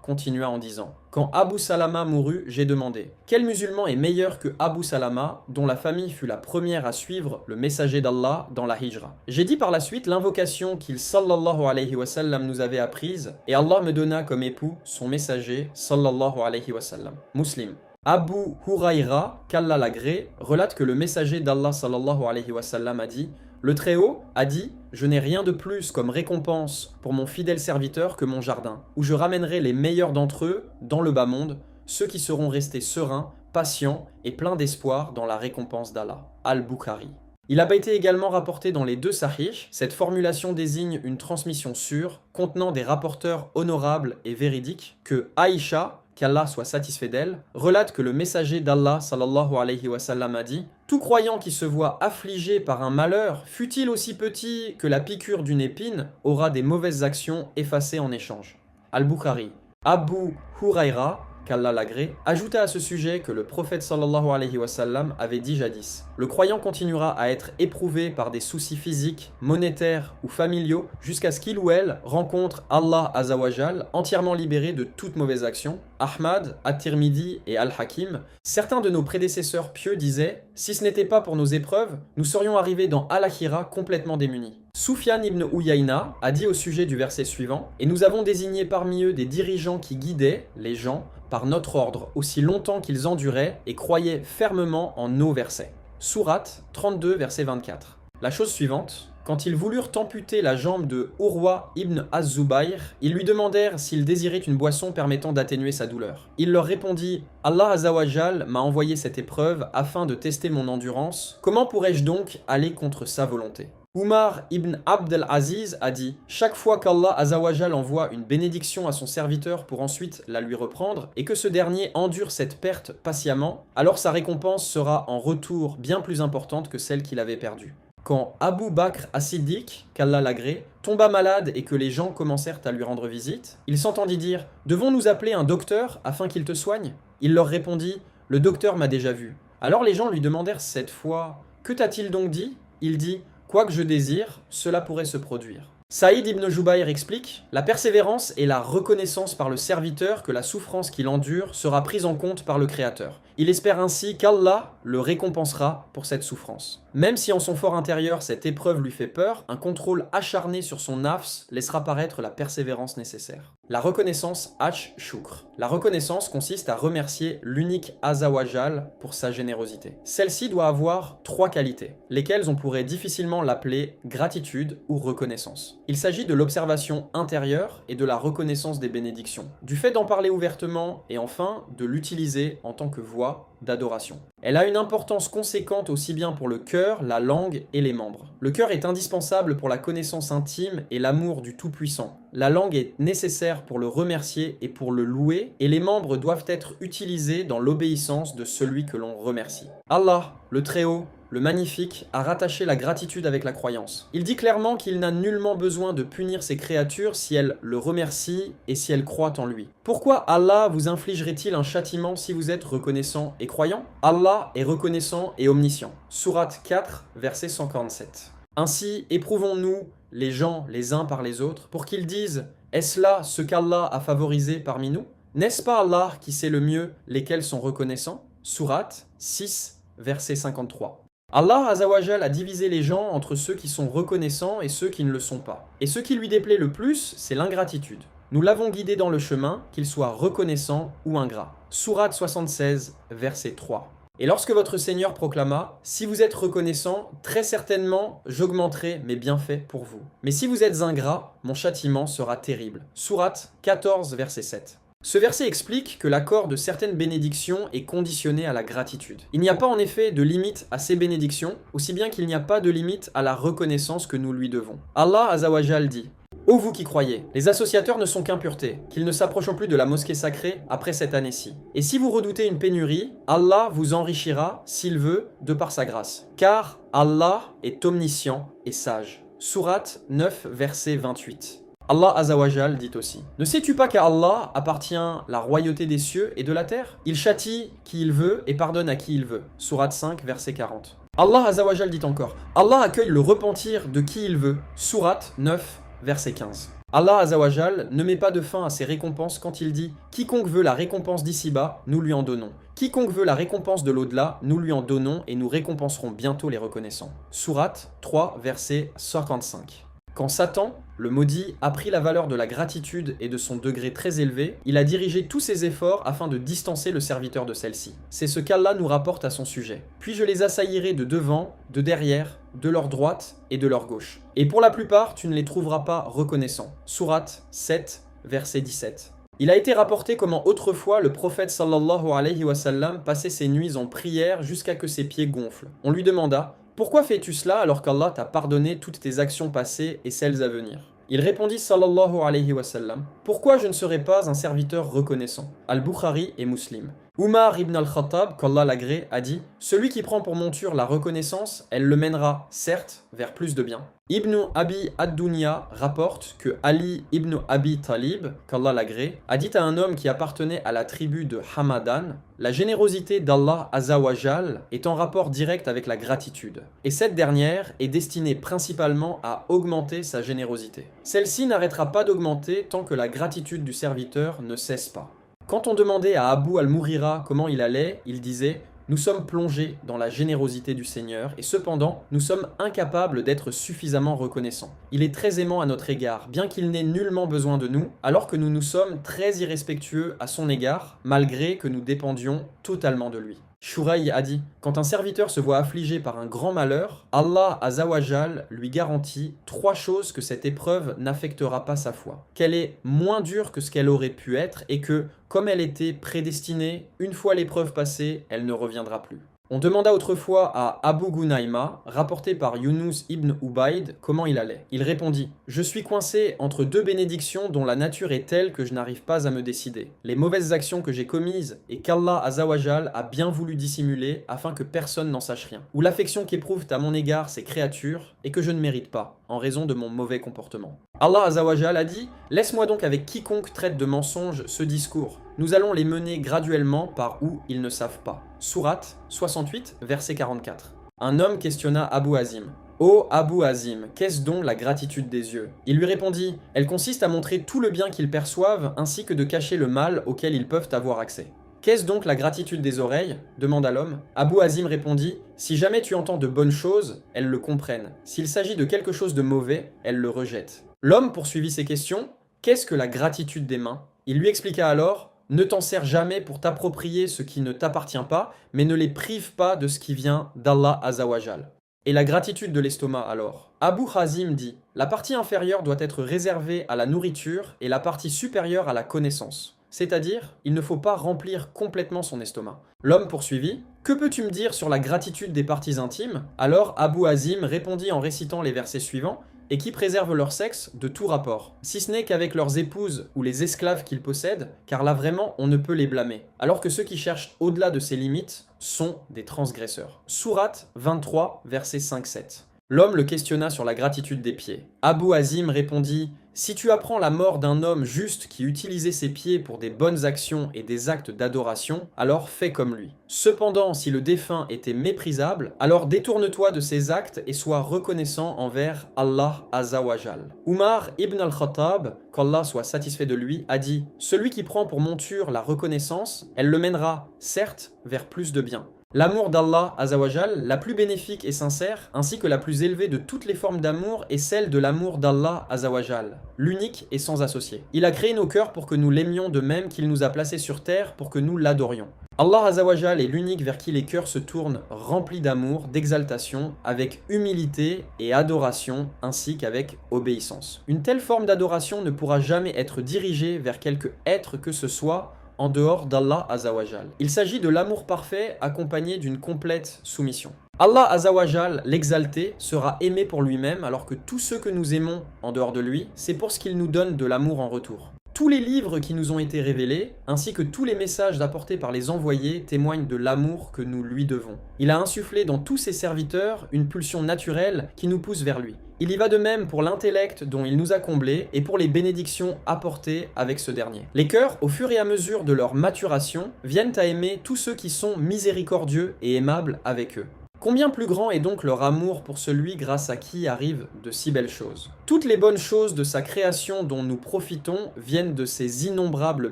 continua en disant « Quand Abu Salama mourut, j'ai demandé « Quel musulman est meilleur que Abu Salama, dont la famille fut la première à suivre le messager d'Allah dans la hijra ?» J'ai dit par la suite l'invocation qu'il sallallahu alayhi wa sallam nous avait apprise, et Allah me donna comme époux son messager sallallahu alayhi wa sallam. Muslim. Abu Huraira, qu'Allah l'agrée, relate que le messager d'Allah sallallahu alayhi wa sallam a dit « Le Très-Haut a dit « Je n'ai rien de plus comme récompense pour mon fidèle serviteur que mon jardin, où je ramènerai les meilleurs d'entre eux dans le bas monde, ceux qui seront restés sereins, patients et pleins d'espoir dans la récompense d'Allah. » Al-Bukhari. Il a été également rapporté dans les deux Sahih. Cette formulation désigne une transmission sûre, contenant des rapporteurs honorables et véridiques, que Aïcha, qu'Allah soit satisfait d'elle, relate que le messager d'Allah sallallahu alayhi wa sallam a dit « Tout croyant qui se voit affligé par un malheur, fût-il aussi petit que la piqûre d'une épine, aura des mauvaises actions effacées en échange. » Al-Bukhari. Abu Huraira, qu'Allah l'agrée, ajouta à ce sujet que le prophète sallallahu alayhi wa sallam avait dit jadis « Le croyant continuera à être éprouvé par des soucis physiques, monétaires ou familiaux jusqu'à ce qu'il ou elle rencontre Allah Azawajal entièrement libéré de toute mauvaise action. » Ahmad, At-Tirmidhi et Al-Hakim. Certains de nos prédécesseurs pieux disaient « Si ce n'était pas pour nos épreuves, nous serions arrivés dans Al-Akhira complètement démunis. » Soufiane ibn Uyayna a dit au sujet du verset suivant « Et nous avons désigné parmi eux des dirigeants qui guidaient les gens par notre ordre, aussi longtemps qu'ils enduraient et croyaient fermement en nos versets. » Sourate 32, verset 24. La chose suivante, quand ils voulurent amputer la jambe de Urwa ibn Az-Zubayr, ils lui demandèrent s'il désirait une boisson permettant d'atténuer sa douleur. Il leur répondit « Allah Azawajal m'a envoyé cette épreuve afin de tester mon endurance, comment pourrais-je donc aller contre sa volonté ?» Umar ibn Abd al-Aziz a dit « Chaque fois qu'Allah Azawajal envoie une bénédiction à son serviteur pour ensuite la lui reprendre, et que ce dernier endure cette perte patiemment, alors sa récompense sera en retour bien plus importante que celle qu'il avait perdue. » Quand Abu Bakr as-Siddiq, qu'Allah l'agrée, tomba malade et que les gens commencèrent à lui rendre visite, il s'entendit dire « Devons-nous appeler un docteur afin qu'il te soigne ?» Il leur répondit « Le docteur m'a déjà vu. » Alors les gens lui demandèrent cette fois « Que t'a-t-il donc dit ?» Il dit « Quoi que je désire, cela pourrait se produire. » Saïd ibn Jubayr explique « La persévérance et la reconnaissance par le serviteur que la souffrance qu'il endure sera prise en compte par le Créateur. Il espère ainsi qu'Allah le récompensera pour cette souffrance. Même si en son fort intérieur cette épreuve lui fait peur, un contrôle acharné sur son nafs laissera paraître la persévérance nécessaire. La reconnaissance Shukr. La reconnaissance consiste à remercier l'unique Azawajal pour sa générosité. Celle-ci doit avoir trois qualités, lesquelles on pourrait difficilement l'appeler gratitude ou reconnaissance. Il s'agit de l'observation intérieure et de la reconnaissance des bénédictions, du fait d'en parler ouvertement et enfin de l'utiliser en tant que voie d'adoration. Elle a une importance conséquente aussi bien pour le cœur, la langue et les membres. Le cœur est indispensable pour la connaissance intime et l'amour du Tout-Puissant. La langue est nécessaire pour le remercier et pour le louer, et les membres doivent être utilisés dans l'obéissance de celui que l'on remercie. Allah, le Très-Haut, le Magnifique, a rattaché la gratitude avec la croyance. Il dit clairement qu'il n'a nullement besoin de punir ses créatures si elles le remercient et si elles croient en lui. Pourquoi Allah vous infligerait-il un châtiment si vous êtes reconnaissant et croyant? Allah est reconnaissant et omniscient. Sourate 4, verset 147. Ainsi, éprouvons-nous les gens les uns par les autres pour qu'ils disent « Est-ce là ce qu'Allah a favorisé parmi nous? N'est-ce pas Allah qui sait le mieux lesquels sont reconnaissants ?» Sourate 6, verset 53. Allah Azawajal a divisé les gens entre ceux qui sont reconnaissants et ceux qui ne le sont pas. Et ce qui lui déplaît le plus, c'est l'ingratitude. Nous l'avons guidé dans le chemin, qu'il soit reconnaissant ou ingrat. Sourate 76, verset 3. Et lorsque votre Seigneur proclama « Si vous êtes reconnaissant, très certainement j'augmenterai mes bienfaits pour vous. Mais si vous êtes ingrat, mon châtiment sera terrible. » Sourate 14, verset 7. Ce verset explique que l'accord de certaines bénédictions est conditionné à la gratitude. Il n'y a pas en effet de limite à ces bénédictions, aussi bien qu'il n'y a pas de limite à la reconnaissance que nous lui devons. Allah Azzawajal dit: Ô vous qui croyez, les associateurs ne sont qu'impuretés, qu'ils ne s'approchent plus de la mosquée sacrée après cette année-ci. Et si vous redoutez une pénurie, Allah vous enrichira, s'il veut, de par sa grâce. Car Allah est omniscient et sage. Sourate 9, verset 28. Allah Azzawajal dit aussi: Ne sais-tu pas qu'à Allah appartient la royauté des cieux et de la terre? Il châtie qui il veut et pardonne à qui il veut. Sourate 5, verset 40. Allah Azzawajal dit encore: Allah accueille le repentir de qui il veut. Sourate 9, verset 15. Allah Azzawajal ne met pas de fin à ses récompenses quand il dit: Quiconque veut la récompense d'ici-bas, nous lui en donnons. Quiconque veut la récompense de l'au-delà, nous lui en donnons et nous récompenserons bientôt les reconnaissants. Sourate 3, verset 55. Quand Satan, le maudit, apprit la valeur de la gratitude et de son degré très élevé, il a dirigé tous ses efforts afin de distancer le serviteur de celle-ci. C'est ce qu'Allah nous rapporte à son sujet. Puis je les assaillirai de devant, de derrière, de leur droite et de leur gauche. Et pour la plupart, tu ne les trouveras pas reconnaissants. Sourate 7, verset 17. Il a été rapporté comment autrefois le prophète sallallahu alayhi wa sallam passait ses nuits en prière jusqu'à que ses pieds gonflent. On lui demanda: Pourquoi fais-tu cela alors qu'Allah t'a pardonné toutes tes actions passées et celles à venir? Il répondit sallallahu alayhi wa sallam: Pourquoi je ne serais pas un serviteur reconnaissant? Al-Bukhari et Muslim. Umar ibn al-Khattab, qu'Allah l'agrée, a dit: Celui qui prend pour monture la reconnaissance, elle le mènera, certes, vers plus de bien. Ibn Abi ad-Dunya rapporte que Ali ibn Abi Talib, qu'Allah l'agrée, a dit à un homme qui appartenait à la tribu de Hamadan: La générosité d'Allah Azzawajal est en rapport direct avec la gratitude. Et cette dernière est destinée principalement à augmenter sa générosité. Celle-ci n'arrêtera pas d'augmenter tant que la gratitude du serviteur ne cesse pas. Quand on demandait à Abu al-Mourira comment il allait, il disait: Nous sommes plongés dans la générosité du Seigneur et cependant, nous sommes incapables d'être suffisamment reconnaissants. Il est très aimant à notre égard, bien qu'il n'ait nullement besoin de nous, alors que nous nous sommes très irrespectueux à son égard, malgré que nous dépendions totalement de lui. Shuraï a dit: Quand un serviteur se voit affligé par un grand malheur, Allah Azzawajal lui garantit 3 choses que cette épreuve n'affectera pas sa foi. Qu'elle est moins dure que ce qu'elle aurait pu être et que, comme elle était prédestinée, une fois l'épreuve passée, elle ne reviendra plus. On demanda autrefois à Abu Gunayma, rapporté par Yunus ibn Ubayd, comment il allait. Il répondit: Je suis coincé entre 2 bénédictions dont la nature est telle que je n'arrive pas à me décider. Les mauvaises actions que j'ai commises et qu'Allah Azzawajal a bien voulu dissimuler afin que personne n'en sache rien. Ou l'affection qu'éprouvent à mon égard ces créatures et que je ne mérite pas, en raison de mon mauvais comportement. Allah Azzawajal a dit: Laisse-moi donc avec quiconque traite de mensonge ce discours. Nous allons les mener graduellement par où ils ne savent pas. Sourate 68, verset 44. Un homme questionna Abu Hazim: Ô Abu Hazim, qu'est-ce donc la gratitude des yeux? Il lui répondit: Elle consiste à montrer tout le bien qu'ils perçoivent ainsi que de cacher le mal auquel ils peuvent avoir accès. Qu'est-ce donc la gratitude des oreilles? Demanda l'homme. Abu Hazim répondit: Si jamais tu entends de bonnes choses, elles le comprennent. S'il s'agit de quelque chose de mauvais, elles le rejettent. L'homme poursuivit ses questions: Qu'est-ce que la gratitude des mains? Il lui expliqua alors: Ne t'en sers jamais pour t'approprier ce qui ne t'appartient pas, mais ne les prive pas de ce qui vient d'Allah Azzawajal. Et la gratitude de l'estomac alors? Abu Hazim dit: La partie inférieure doit être réservée à la nourriture et la partie supérieure à la connaissance. C'est-à-dire, il ne faut pas remplir complètement son estomac. L'homme poursuivit: Que peux-tu me dire sur la gratitude des parties intimes? Alors Abu Hazim répondit en récitant les versets suivants: Et qui préservent leur sexe de tout rapport, si ce n'est qu'avec leurs épouses ou les esclaves qu'ils possèdent, car là vraiment on ne peut les blâmer, alors que ceux qui cherchent au-delà de ces limites sont des transgresseurs. Sourate 23, versets 5-7. L'homme le questionna sur la gratitude des pieds. Abu Hazim répondit: Si tu apprends la mort d'un homme juste qui utilisait ses pieds pour des bonnes actions et des actes d'adoration, alors fais comme lui. Cependant, si le défunt était méprisable, alors détourne-toi de ses actes et sois reconnaissant envers Allah Azzawajal. Umar ibn al-Khattab, qu'Allah soit satisfait de lui, a dit: Celui qui prend pour monture la reconnaissance, elle le mènera, certes, vers plus de bien. L'amour d'Allah Azzawajal, la plus bénéfique et sincère, ainsi que la plus élevée de toutes les formes d'amour, est celle de l'amour d'Allah Azzawajal, l'unique et sans associé. Il a créé nos cœurs pour que nous l'aimions de même qu'il nous a placés sur terre pour que nous l'adorions. Allah Azzawajal Azawajal est l'unique vers qui les cœurs se tournent remplis d'amour, d'exaltation, avec humilité et adoration, ainsi qu'avec obéissance. Une telle forme d'adoration ne pourra jamais être dirigée vers quelque être que ce soit en dehors d'Allah Azawajal. Il s'agit de l'amour parfait accompagné d'une complète soumission. Allah Azawajal, l'exalté, sera aimé pour lui-même alors que tous ceux que nous aimons en dehors de lui, c'est pour ce qu'il nous donne de l'amour en retour. Tous les livres qui nous ont été révélés, ainsi que tous les messages apportés par les envoyés témoignent de l'amour que nous lui devons. Il a insufflé dans tous ses serviteurs une pulsion naturelle qui nous pousse vers lui. Il y va de même pour l'intellect dont il nous a comblés et pour les bénédictions apportées avec ce dernier. Les cœurs, au fur et à mesure de leur maturation, viennent à aimer tous ceux qui sont miséricordieux et aimables avec eux. Combien plus grand est donc leur amour pour celui grâce à qui arrivent de si belles choses. Toutes les bonnes choses de sa création dont nous profitons viennent de ses innombrables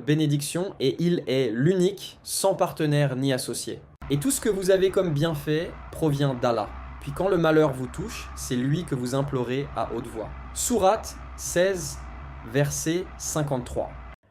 bénédictions et il est l'unique, sans partenaire ni associé. Et tout ce que vous avez comme bienfait provient d'Allah. Puis quand le malheur vous touche, c'est lui que vous implorez à haute voix. Sourate 16, verset 53.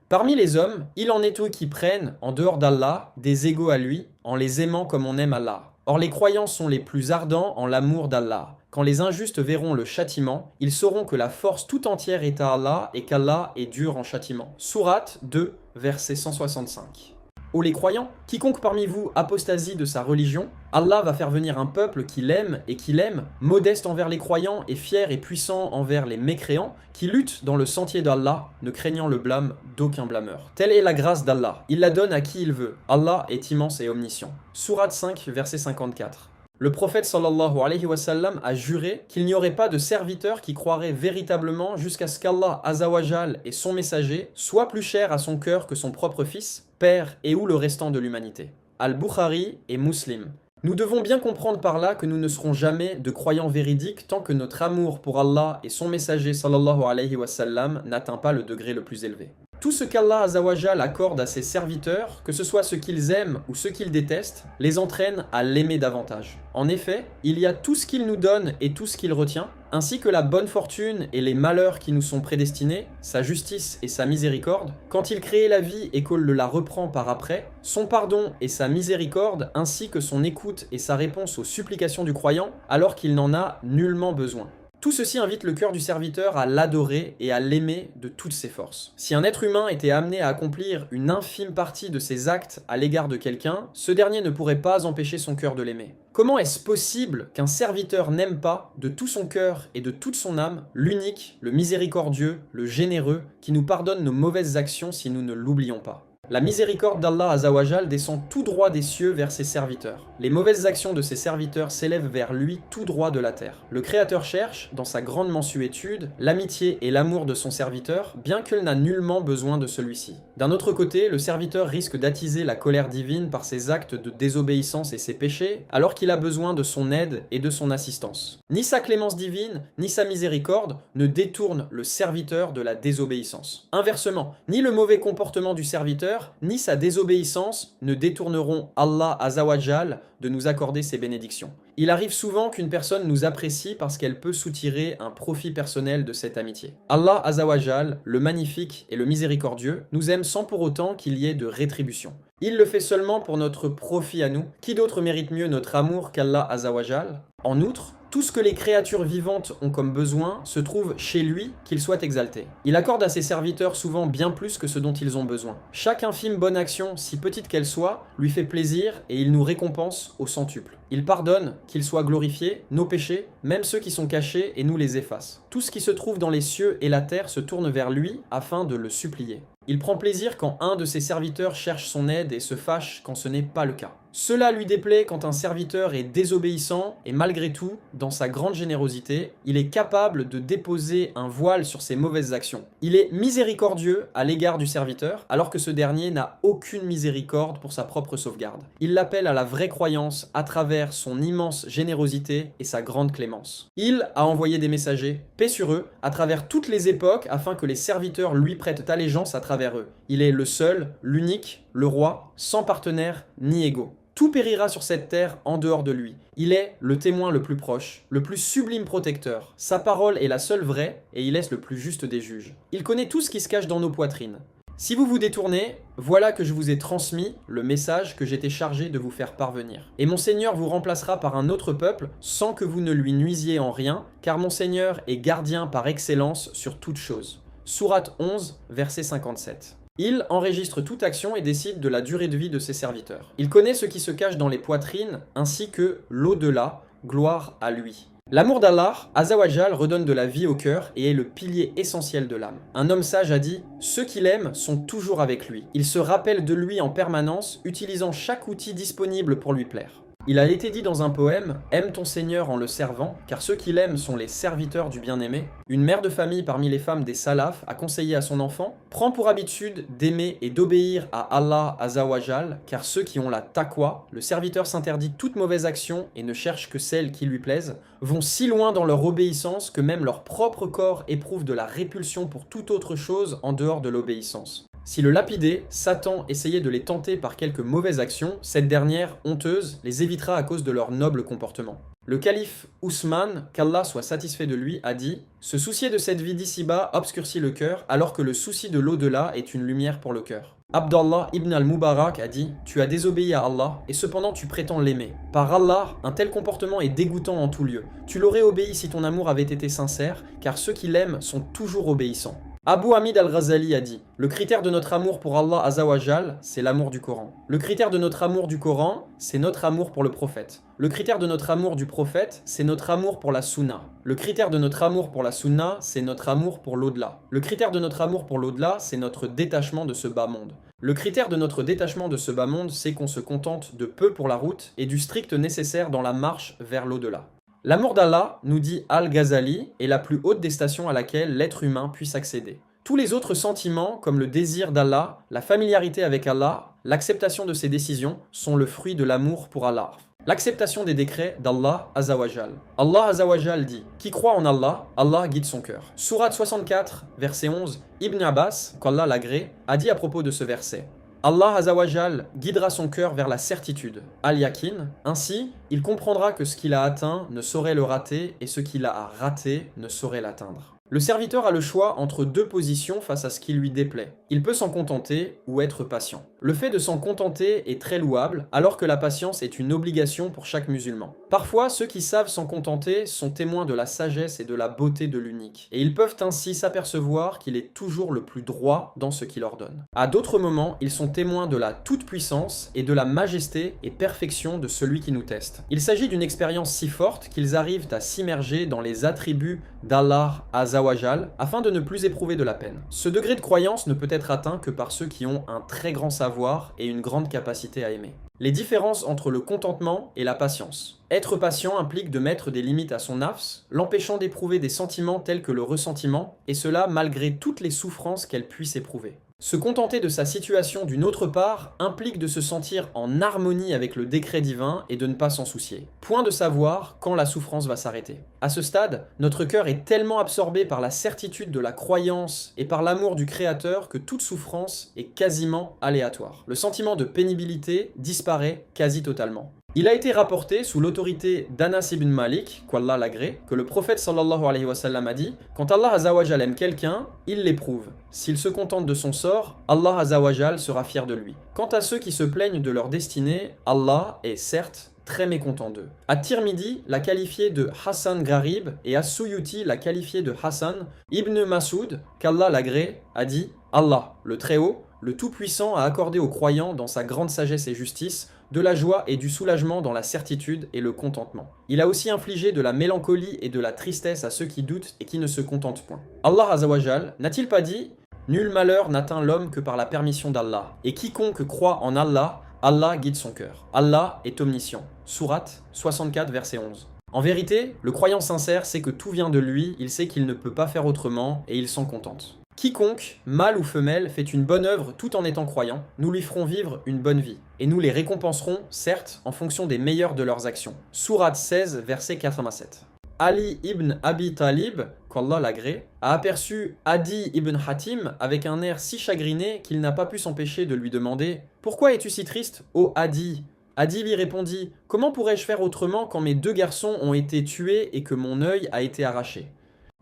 Parmi les hommes, il en est eux qui prennent, en dehors d'Allah, des égaux à lui, en les aimant comme on aime Allah. Or les croyants sont les plus ardents en l'amour d'Allah. Quand les injustes verront le châtiment, ils sauront que la force tout entière est à Allah et qu'Allah est dur en châtiment. Sourate 2, verset 165. Ô les croyants, quiconque parmi vous apostasie de sa religion, Allah va faire venir un peuple qui l'aime et qui l'aime, modeste envers les croyants et fier et puissant envers les mécréants, qui lutte dans le sentier d'Allah, ne craignant le blâme d'aucun blâmeur. Telle est la grâce d'Allah, il la donne à qui il veut. Allah est immense et omniscient. Sourate 5, verset 54. Le prophète sallallahu alayhi wa sallam a juré qu'il n'y aurait pas de serviteur qui croirait véritablement jusqu'à ce qu'Allah Azawajal et son messager soient plus chers à son cœur que son propre fils, père et ou le restant de l'humanité. Al-Bukhari et Muslim. Nous devons bien comprendre par là que nous ne serons jamais de croyants véridiques tant que notre amour pour Allah et son messager sallallahu alayhi wa sallam n'atteint pas le degré le plus élevé. Tout ce qu'Allah Azawajal accorde à ses serviteurs, que ce soit ceux qu'ils aiment ou ceux qu'ils détestent, les entraîne à l'aimer davantage. En effet, il y a tout ce qu'il nous donne et tout ce qu'il retient, ainsi que la bonne fortune et les malheurs qui nous sont prédestinés, sa justice et sa miséricorde, quand il crée la vie et qu'on la reprend par après, son pardon et sa miséricorde, ainsi que son écoute et sa réponse aux supplications du croyant, alors qu'il n'en a nullement besoin. Tout ceci invite le cœur du serviteur à l'adorer et à l'aimer de toutes ses forces. Si un être humain était amené à accomplir une infime partie de ses actes à l'égard de quelqu'un, ce dernier ne pourrait pas empêcher son cœur de l'aimer. Comment est-ce possible qu'un serviteur n'aime pas, de tout son cœur et de toute son âme, l'unique, le miséricordieux, le généreux, qui nous pardonne nos mauvaises actions si nous ne l'oublions pas ? La miséricorde d'Allah Azawajal descend tout droit des cieux vers ses serviteurs. Les mauvaises actions de ses serviteurs s'élèvent vers lui tout droit de la terre. Le Créateur cherche, dans sa grande mansuétude, l'amitié et l'amour de son serviteur, bien qu'il n'a nullement besoin de celui-ci. D'un autre côté, le serviteur risque d'attiser la colère divine par ses actes de désobéissance et ses péchés, alors qu'il a besoin de son aide et de son assistance. Ni sa clémence divine, ni sa miséricorde ne détournent le serviteur de la désobéissance. Inversement, ni le mauvais comportement du serviteur ni sa désobéissance ne détourneront Allah Azawajal de nous accorder ses bénédictions. Il arrive souvent qu'une personne nous apprécie parce qu'elle peut soutirer un profit personnel de cette amitié. Allah Azawajal, le magnifique et le miséricordieux, nous aime sans pour autant qu'il y ait de rétribution. Il le fait seulement pour notre profit à nous. Qui d'autre mérite mieux notre amour qu'Allah Azawajal ? En outre, tout ce que les créatures vivantes ont comme besoin se trouve chez lui, qu'il soit exalté. Il accorde à ses serviteurs souvent bien plus que ce dont ils ont besoin. Chaque infime bonne action, si petite qu'elle soit, lui fait plaisir et il nous récompense au centuple. Il pardonne, qu'il soit glorifié, nos péchés, même ceux qui sont cachés, et nous les efface. Tout ce qui se trouve dans les cieux et la terre se tourne vers lui afin de le supplier. Il prend plaisir quand un de ses serviteurs cherche son aide et se fâche quand ce n'est pas le cas. Cela lui déplaît quand un serviteur est désobéissant et malgré tout, dans sa grande générosité, il est capable de déposer un voile sur ses mauvaises actions. Il est miséricordieux à l'égard du serviteur, alors que ce dernier n'a aucune miséricorde pour sa propre sauvegarde. Il l'appelle à la vraie croyance à travers son immense générosité et sa grande clémence. Il a envoyé des messagers, paix sur eux, à travers toutes les époques afin que les serviteurs lui prêtent allégeance à travers eux. Il est le seul, l'unique, le roi, sans partenaire ni égaux. Tout périra sur cette terre en dehors de lui. Il est le témoin le plus proche, le plus sublime protecteur. Sa parole est la seule vraie et il est le plus juste des juges. Il connaît tout ce qui se cache dans nos poitrines. Si vous vous détournez, voilà que je vous ai transmis le message que j'étais chargé de vous faire parvenir. Et mon Seigneur vous remplacera par un autre peuple sans que vous ne lui nuisiez en rien, car mon Seigneur est gardien par excellence sur toute chose. Sourate 11, verset 57. Il enregistre toute action et décide de la durée de vie de ses serviteurs. Il connaît ce qui se cache dans les poitrines ainsi que l'au-delà, gloire à lui. L'amour d'Allah, Azawajal, redonne de la vie au cœur et est le pilier essentiel de l'âme. Un homme sage a dit « Ceux qui l'aiment sont toujours avec lui. Ils se rappellent de lui en permanence, utilisant chaque outil disponible pour lui plaire. » Il a été dit dans un poème « Aime ton Seigneur en le servant, car ceux qui l'aiment sont les serviteurs du bien-aimé. » Une mère de famille parmi les femmes des salafs a conseillé à son enfant « Prends pour habitude d'aimer et d'obéir à Allah Azawajal, car ceux qui ont la taqwa, le serviteur s'interdit toute mauvaise action et ne cherche que celles qui lui plaisent, vont si loin dans leur obéissance que même leur propre corps éprouve de la répulsion pour toute autre chose en dehors de l'obéissance. » Si le lapidé, Satan, essayait de les tenter par quelques mauvaises actions, cette dernière, honteuse, les évitera à cause de leur noble comportement. Le calife Ousmane, qu'Allah soit satisfait de lui, a dit « Se soucier de cette vie d'ici-bas obscurcit le cœur, alors que le souci de l'au-delà est une lumière pour le cœur. » Abdallah ibn al-Mubarak a dit « Tu as désobéi à Allah, et cependant tu prétends l'aimer. Par Allah, un tel comportement est dégoûtant en tout lieu. Tu l'aurais obéi si ton amour avait été sincère, car ceux qui l'aiment sont toujours obéissants. » Abu Hamid al-Ghazali a dit « Le critère de notre amour pour Allah Azawajal, c'est l'amour du Coran. Le critère de notre amour du Coran, c'est notre amour pour le prophète. Le critère de notre amour du prophète, c'est notre amour pour la sunna. Le critère de notre amour pour la sunna, c'est notre amour pour l'au-delà. Le critère de notre amour pour l'au-delà, c'est notre détachement de ce bas monde. Le critère de notre détachement de ce bas monde, c'est qu'on se contente de peu pour la route et du strict nécessaire dans la marche vers l'au-delà. » L'amour d'Allah, nous dit Al-Ghazali, est la plus haute des stations à laquelle l'être humain puisse accéder. Tous les autres sentiments, comme le désir d'Allah, la familiarité avec Allah, l'acceptation de ses décisions, sont le fruit de l'amour pour Allah. L'acceptation des décrets d'Allah Azawajal. Allah Azawajal dit « Qui croit en Allah, Allah guide son cœur. » Sourate 64, verset 11, Ibn Abbas, qu'Allah l'agrée, a dit à propos de ce verset « Allah Azawajal guidera son cœur vers la certitude, al-yakin. Ainsi, il comprendra que ce qu'il a atteint ne saurait le rater et ce qu'il a raté ne saurait l'atteindre. » Le serviteur a le choix entre deux positions face à ce qui lui déplaît. Il peut s'en contenter ou être patient. Le fait de s'en contenter est très louable, alors que la patience est une obligation pour chaque musulman. Parfois, ceux qui savent s'en contenter sont témoins de la sagesse et de la beauté de l'unique, et ils peuvent ainsi s'apercevoir qu'il est toujours le plus droit dans ce qu'il ordonne. À d'autres moments, ils sont témoins de la toute-puissance et de la majesté et perfection de celui qui nous teste. Il s'agit d'une expérience si forte qu'ils arrivent à s'immerger dans les attributs d'Allah Azawajal afin de ne plus éprouver de la peine. Ce degré de croyance ne peut être atteint que par ceux qui ont un très grand savoir et une grande capacité à aimer. Les différences entre le contentement et la patience. Être patient implique de mettre des limites à son nafs, l'empêchant d'éprouver des sentiments tels que le ressentiment, et cela malgré toutes les souffrances qu'elle puisse éprouver. Se contenter de sa situation d'une autre part implique de se sentir en harmonie avec le décret divin et de ne pas s'en soucier. Point de savoir quand la souffrance va s'arrêter. À ce stade, notre cœur est tellement absorbé par la certitude de la croyance et par l'amour du Créateur que toute souffrance est quasiment aléatoire. Le sentiment de pénibilité disparaît quasi totalement. Il a été rapporté sous l'autorité d'Anas ibn Malik, qu'Allah l'agrée, que le prophète sallallahu alayhi wa sallam a dit « Quand Allah Azawajal aime quelqu'un, il l'éprouve. S'il se contente de son sort, Allah Azawajal sera fier de lui. Quant à ceux qui se plaignent de leur destinée, Allah est certes très mécontent d'eux. » At-Tirmidhi l'a qualifié de Hassan Gharib et As-Suyuti l'a qualifié de Hassan. Ibn Mas'ud, qu'Allah l'agrée, a dit « Allah, le Très-Haut, le Tout-Puissant a accordé aux croyants dans sa grande sagesse et justice de la joie et du soulagement dans la certitude et le contentement. Il a aussi infligé de la mélancolie et de la tristesse à ceux qui doutent et qui ne se contentent point. Allah Azawajal n'a-t-il pas dit « Nul malheur n'atteint l'homme que par la permission d'Allah, et quiconque croit en Allah, Allah guide son cœur. Allah est omniscient. » Sourate 64, verset 11. En vérité, le croyant sincère sait que tout vient de lui, il sait qu'il ne peut pas faire autrement, et il s'en contente. Quiconque, mâle ou femelle, fait une bonne œuvre tout en étant croyant, nous lui ferons vivre une bonne vie. Et nous les récompenserons, certes, en fonction des meilleures de leurs actions. Sourate 16, verset 87. Ali ibn Abi Talib, qu'Allah l'agrée, a aperçu Adi ibn Hatim avec un air si chagriné qu'il n'a pas pu s'empêcher de lui demander « Pourquoi es-tu si triste, ô Adi ?» Adi lui répondit « Comment pourrais-je faire autrement quand mes deux garçons ont été tués et que mon œil a été arraché ?»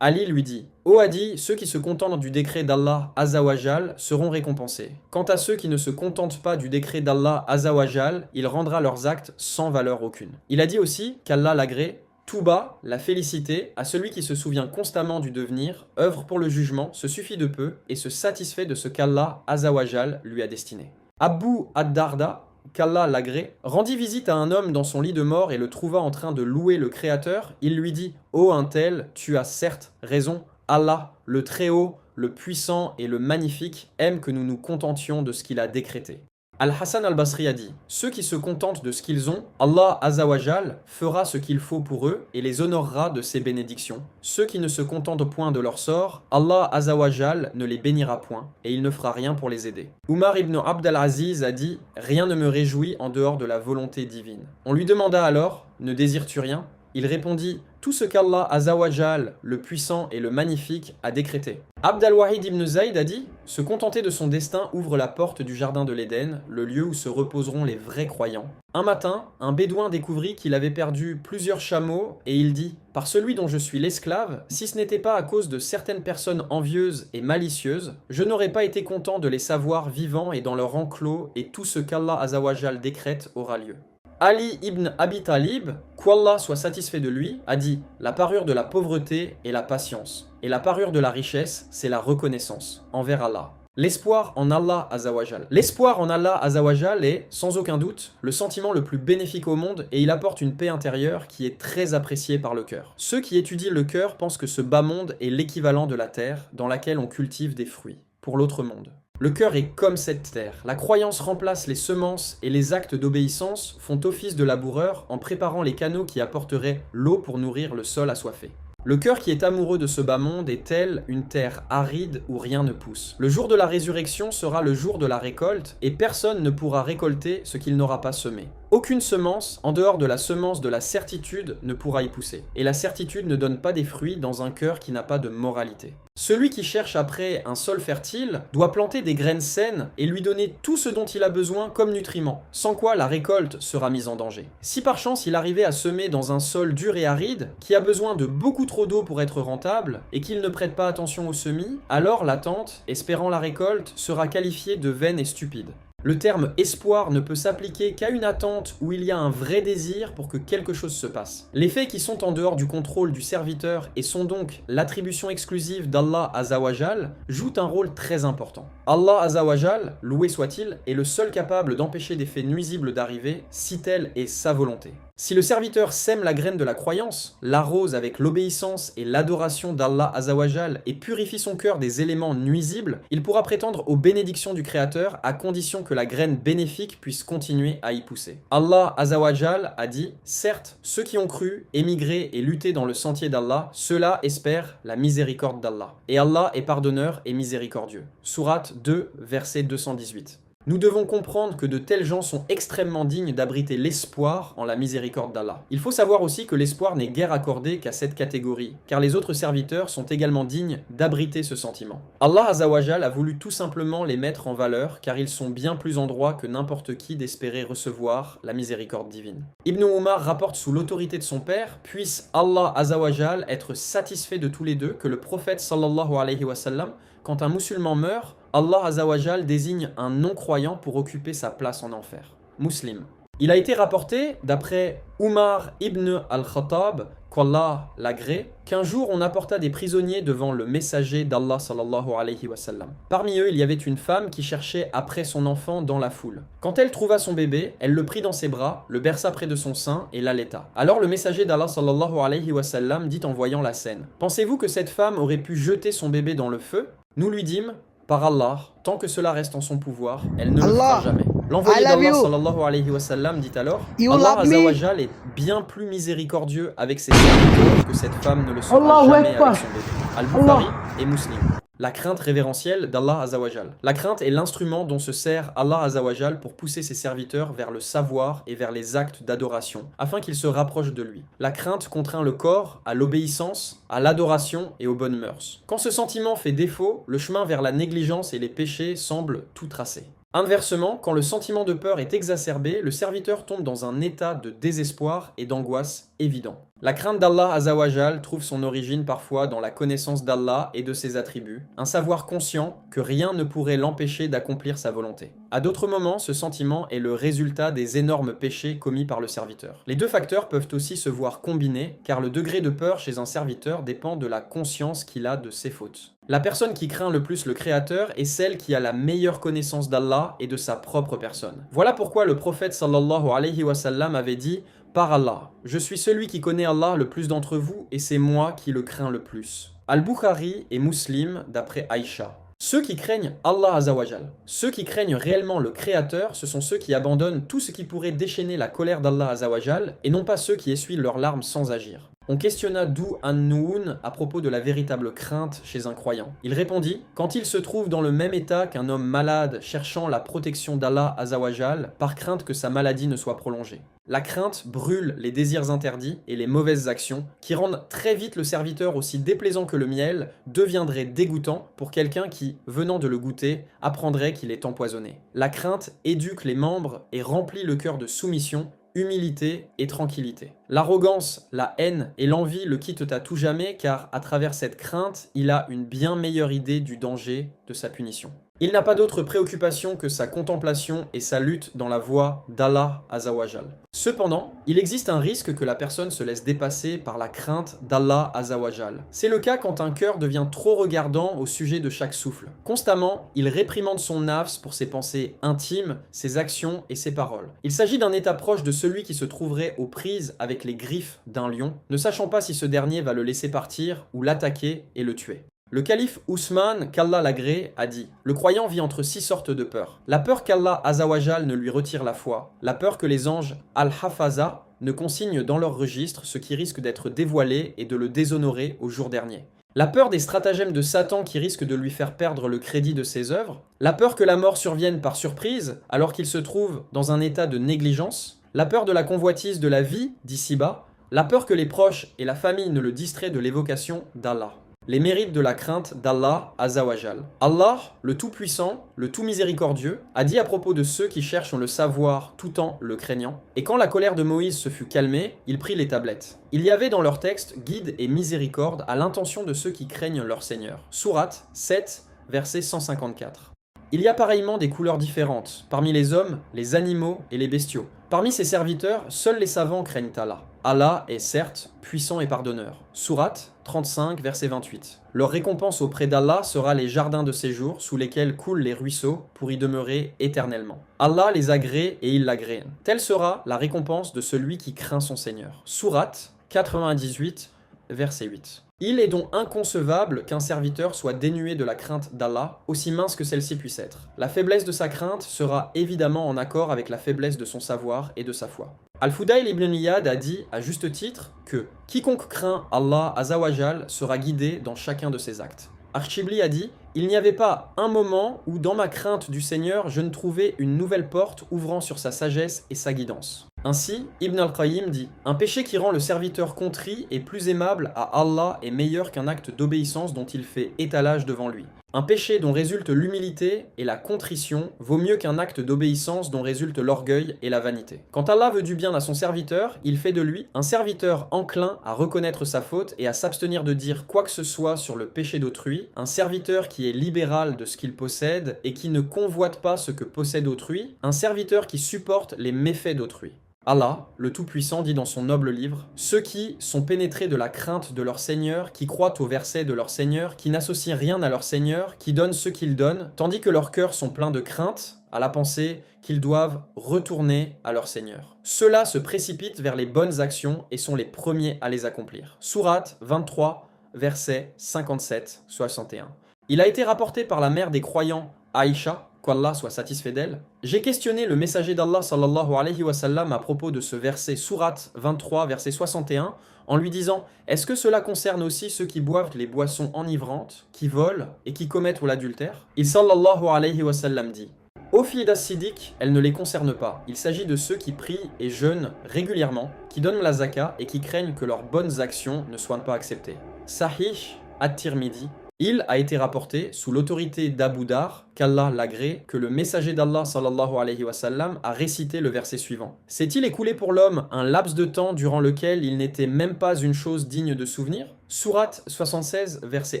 Ali lui dit « Ô Adi, ceux qui se contentent du décret d'Allah Azzawajal seront récompensés. Quant à ceux qui ne se contentent pas du décret d'Allah Azzawajal, il rendra leurs actes sans valeur aucune. » Il a dit aussi qu'Allah l'agrée, Touba, la félicité, à celui qui se souvient constamment du devenir, œuvre pour le jugement, se suffit de peu et se satisfait de ce qu'Allah Azzawajal lui a destiné. Abu ad-Darda, qu'Allah l'agrée, rendit visite à un homme dans son lit de mort et le trouva en train de louer le Créateur. Il lui dit « Ô un tel, tu as certes raison, Allah, le Très-Haut, le Puissant et le Magnifique, aime que nous nous contentions de ce qu'il a décrété. » Al-Hassan al-Basri a dit « Ceux qui se contentent de ce qu'ils ont, Allah Azzawajal fera ce qu'il faut pour eux et les honorera de ses bénédictions. Ceux qui ne se contentent point de leur sort, Allah Azzawajal ne les bénira point et il ne fera rien pour les aider. » Umar ibn Abd al-Aziz a dit « Rien ne me réjouit en dehors de la volonté divine. » On lui demanda alors « Ne désires-tu rien ?» Il répondit « Tout ce qu'Allah Azzawajal, le puissant et le magnifique, a décrété. » Abd al-Wahid ibn Zayd a dit « Se contenter de son destin ouvre la porte du jardin de l'Éden, le lieu où se reposeront les vrais croyants. » Un matin, un bédouin découvrit qu'il avait perdu plusieurs chameaux et il dit « Par celui dont je suis l'esclave, si ce n'était pas à cause de certaines personnes envieuses et malicieuses, je n'aurais pas été content de les savoir vivants et dans leur enclos et tout ce qu'Allah Azzawajal décrète aura lieu. » Ali ibn Abi Talib, qu'Allah soit satisfait de lui, a dit « La parure de la pauvreté est la patience, et la parure de la richesse, c'est la reconnaissance envers Allah. » L'espoir en Allah Azzawajal. L'espoir en Allah Azzawajal est, sans aucun doute, le sentiment le plus bénéfique au monde et il apporte une paix intérieure qui est très appréciée par le cœur. Ceux qui étudient le cœur pensent que ce bas monde est l'équivalent de la terre dans laquelle on cultive des fruits, pour l'autre monde. Le cœur est comme cette terre. La croyance remplace les semences et les actes d'obéissance font office de laboureur en préparant les canaux qui apporteraient l'eau pour nourrir le sol assoiffé. Le cœur qui est amoureux de ce bas monde est tel une terre aride où rien ne pousse. Le jour de la résurrection sera le jour de la récolte et personne ne pourra récolter ce qu'il n'aura pas semé. Aucune semence, en dehors de la semence de la certitude, ne pourra y pousser. Et la certitude ne donne pas des fruits dans un cœur qui n'a pas de moralité. Celui qui cherche après un sol fertile doit planter des graines saines et lui donner tout ce dont il a besoin comme nutriments, sans quoi la récolte sera mise en danger. Si par chance il arrivait à semer dans un sol dur et aride, qui a besoin de beaucoup trop d'eau pour être rentable, et qu'il ne prête pas attention au semis, alors l'attente, espérant la récolte, sera qualifiée de vaine et stupide. Le terme espoir ne peut s'appliquer qu'à une attente où il y a un vrai désir pour que quelque chose se passe. Les faits qui sont en dehors du contrôle du serviteur et sont donc l'attribution exclusive d'Allah Azzawajal jouent un rôle très important. Allah Azzawajal, loué soit-il, est le seul capable d'empêcher des faits nuisibles d'arriver si telle est sa volonté. Si le serviteur sème la graine de la croyance, l'arrose avec l'obéissance et l'adoration d'Allah Azzawajal et purifie son cœur des éléments nuisibles, il pourra prétendre aux bénédictions du Créateur à condition que la graine bénéfique puisse continuer à y pousser. Allah Azzawajal a dit « Certes, ceux qui ont cru, émigré et lutté dans le sentier d'Allah, ceux-là espèrent la miséricorde d'Allah. Et Allah est pardonneur et miséricordieux. » Sourate 2, verset 218. Nous devons comprendre que de tels gens sont extrêmement dignes d'abriter l'espoir en la miséricorde d'Allah. Il faut savoir aussi que l'espoir n'est guère accordé qu'à cette catégorie, car les autres serviteurs sont également dignes d'abriter ce sentiment. Allah Azzawajal a voulu tout simplement les mettre en valeur, car ils sont bien plus en droit que n'importe qui d'espérer recevoir la miséricorde divine. Ibn Umar rapporte sous l'autorité de son père, puisse Allah Azzawajal être satisfait de tous les deux, que le prophète sallallahu alayhi wa sallam, quand un musulman meurt, Allah Azzawajal désigne un non-croyant pour occuper sa place en enfer. Muslim. Il a été rapporté, d'après Umar ibn al-Khattab, qu'Allah l'agrée, qu'un jour on apporta des prisonniers devant le messager d'Allah sallallahu alayhi wa sallam. Parmi eux, il y avait une femme qui cherchait après son enfant dans la foule. Quand elle trouva son bébé, elle le prit dans ses bras, le berça près de son sein et l'allaita. Alors le messager d'Allah sallallahu alayhi wa sallam dit en voyant la scène: « Pensez-vous que cette femme aurait pu jeter son bébé dans le feu ?» Nous lui dîmes: « Par Allah, tant que cela reste en son pouvoir, elle ne le fera jamais. » L'envoyé d'Allah sallallahu alayhi wa sallam dit alors: Allah Azzawajal est bien plus miséricordieux avec ses serviteurs que cette femme ne le sera jamais avec son bébé. Al-Bukhari et Muslim. La crainte révérentielle d'Allah Azzawajal. La crainte est l'instrument dont se sert Allah Azzawajal pour pousser ses serviteurs vers le savoir et vers les actes d'adoration, afin qu'ils se rapprochent de lui. La crainte contraint le corps à l'obéissance, à l'adoration et aux bonnes mœurs. Quand ce sentiment fait défaut, le chemin vers la négligence et les péchés semble tout tracé. Inversement, quand le sentiment de peur est exacerbé, le serviteur tombe dans un état de désespoir et d'angoisse évident. La crainte d'Allah Azawajal trouve son origine parfois dans la connaissance d'Allah et de ses attributs, un savoir conscient que rien ne pourrait l'empêcher d'accomplir sa volonté. À d'autres moments, ce sentiment est le résultat des énormes péchés commis par le serviteur. Les deux facteurs peuvent aussi se voir combinés, car le degré de peur chez un serviteur dépend de la conscience qu'il a de ses fautes. La personne qui craint le plus le Créateur est celle qui a la meilleure connaissance d'Allah et de sa propre personne. Voilà pourquoi le prophète sallallahu alayhi wa sallam avait dit « Par Allah, je suis celui qui connaît Allah le plus d'entre vous et c'est moi qui le crains le plus. » Al-Bukhari et Muslim d'après Aïcha. Ceux qui craignent Allah Azawajal, ceux qui craignent réellement le Créateur, ce sont ceux qui abandonnent tout ce qui pourrait déchaîner la colère d'Allah Azawajal et non pas ceux qui essuient leurs larmes sans agir. On questionna Dou an-Nuun à propos de la véritable crainte chez un croyant. Il répondit « Quand il se trouve dans le même état qu'un homme malade cherchant la protection d'Allah Azawajal par crainte que sa maladie ne soit prolongée. » La crainte brûle les désirs interdits et les mauvaises actions, qui rendent très vite le serviteur aussi déplaisant que le miel, deviendrait dégoûtant pour quelqu'un qui, venant de le goûter, apprendrait qu'il est empoisonné. La crainte éduque les membres et remplit le cœur de soumission, humilité et tranquillité. L'arrogance, la haine et l'envie le quittent à tout jamais car, à travers cette crainte, il a une bien meilleure idée du danger de sa punition. Il n'a pas d'autre préoccupation que sa contemplation et sa lutte dans la voie d'Allah Azawajal. Cependant, il existe un risque que la personne se laisse dépasser par la crainte d'Allah Azawajal. C'est le cas quand un cœur devient trop regardant au sujet de chaque souffle. Constamment, il réprimande son nafs pour ses pensées intimes, ses actions et ses paroles. Il s'agit d'un état proche de celui qui se trouverait aux prises avec les griffes d'un lion, ne sachant pas si ce dernier va le laisser partir ou l'attaquer et le tuer. Le calife Ousmane, qu'Allah l'agrée, a dit « Le croyant vit entre 6 sortes de peurs. La peur qu'Allah Azawajal ne lui retire la foi, la peur que les anges Al-Hafaza ne consignent dans leur registre ce qui risque d'être dévoilé et de le déshonorer au jour dernier. La peur des stratagèmes de Satan qui risquent de lui faire perdre le crédit de ses œuvres, la peur que la mort survienne par surprise alors qu'il se trouve dans un état de négligence, la peur de la convoitise de la vie d'ici-bas, la peur que les proches et la famille ne le distraient de l'évocation d'Allah. » Les mérites de la crainte d'Allah Azawajal. Allah, le Tout-Puissant, le Tout-Miséricordieux, a dit à propos de ceux qui cherchent le savoir tout en le craignant. Et quand la colère de Moïse se fut calmée, il prit les tablettes. Il y avait dans leur texte guide et miséricorde à l'intention de ceux qui craignent leur Seigneur. Sourate 7, verset 154. Il y a pareillement des couleurs différentes, parmi les hommes, les animaux et les bestiaux. Parmi ses serviteurs, seuls les savants craignent Allah. Allah est certes puissant et pardonneur. Sourate 35, verset 28. Leur récompense auprès d'Allah sera les jardins de séjour sous lesquels coulent les ruisseaux pour y demeurer éternellement. Allah les agrée et il l'agrée. Telle sera la récompense de celui qui craint son Seigneur. Sourate 98, verset 8. Il est donc inconcevable qu'un serviteur soit dénué de la crainte d'Allah, aussi mince que celle-ci puisse être. La faiblesse de sa crainte sera évidemment en accord avec la faiblesse de son savoir et de sa foi. Al-Fudayl ibn Iyad a dit, à juste titre, que « Quiconque craint Allah Azawajal sera guidé dans chacun de ses actes ». Archibli a dit « Il n'y avait pas un moment où dans ma crainte du Seigneur je ne trouvais une nouvelle porte ouvrant sur sa sagesse et sa guidance ». Ainsi, Ibn al-Qayyim dit « Un péché qui rend le serviteur contrit et plus aimable à Allah est meilleur qu'un acte d'obéissance dont il fait étalage devant lui. Un péché dont résulte l'humilité et la contrition vaut mieux qu'un acte d'obéissance dont résulte l'orgueil et la vanité. Quand Allah veut du bien à son serviteur, il fait de lui un serviteur enclin à reconnaître sa faute et à s'abstenir de dire quoi que ce soit sur le péché d'autrui, un serviteur qui est libéral de ce qu'il possède et qui ne convoite pas ce que possède autrui, un serviteur qui supporte les méfaits d'autrui. Allah, le Tout-Puissant, dit dans son noble livre « Ceux qui sont pénétrés de la crainte de leur Seigneur, qui croient aux versets de leur Seigneur, qui n'associent rien à leur Seigneur, qui donnent ce qu'ils donnent, tandis que leurs cœurs sont pleins de crainte, à la pensée qu'ils doivent retourner à leur Seigneur. Ceux-là se précipitent vers les bonnes actions et sont les premiers à les accomplir. » Sourate 23, versets 57-61. Il a été rapporté par la mère des croyants, Aïcha, qu'Allah soit satisfait d'elle. J'ai questionné le messager d'Allah sallallahu alayhi wa sallam à propos de ce verset Sourate 23 verset 61 en lui disant « Est-ce que cela concerne aussi ceux qui boivent les boissons enivrantes, qui volent et qui commettent l'adultère ?» Il sallallahu alayhi wa sallam dit « Aux filles d'As-Siddiq, elles ne les concernent pas. Il s'agit de ceux qui prient et jeûnent régulièrement, qui donnent la zaka et qui craignent que leurs bonnes actions ne soient pas acceptées. » Sahih at-Tirmidhi. Il a été rapporté, sous l'autorité d'Abu Dar, qu'Allah l'agrée, que le messager d'Allah sallallahu alayhi wa sallam a récité le verset suivant. S'est-il écoulé pour l'homme un laps de temps durant lequel il n'était même pas une chose digne de souvenir? Sourate 76, verset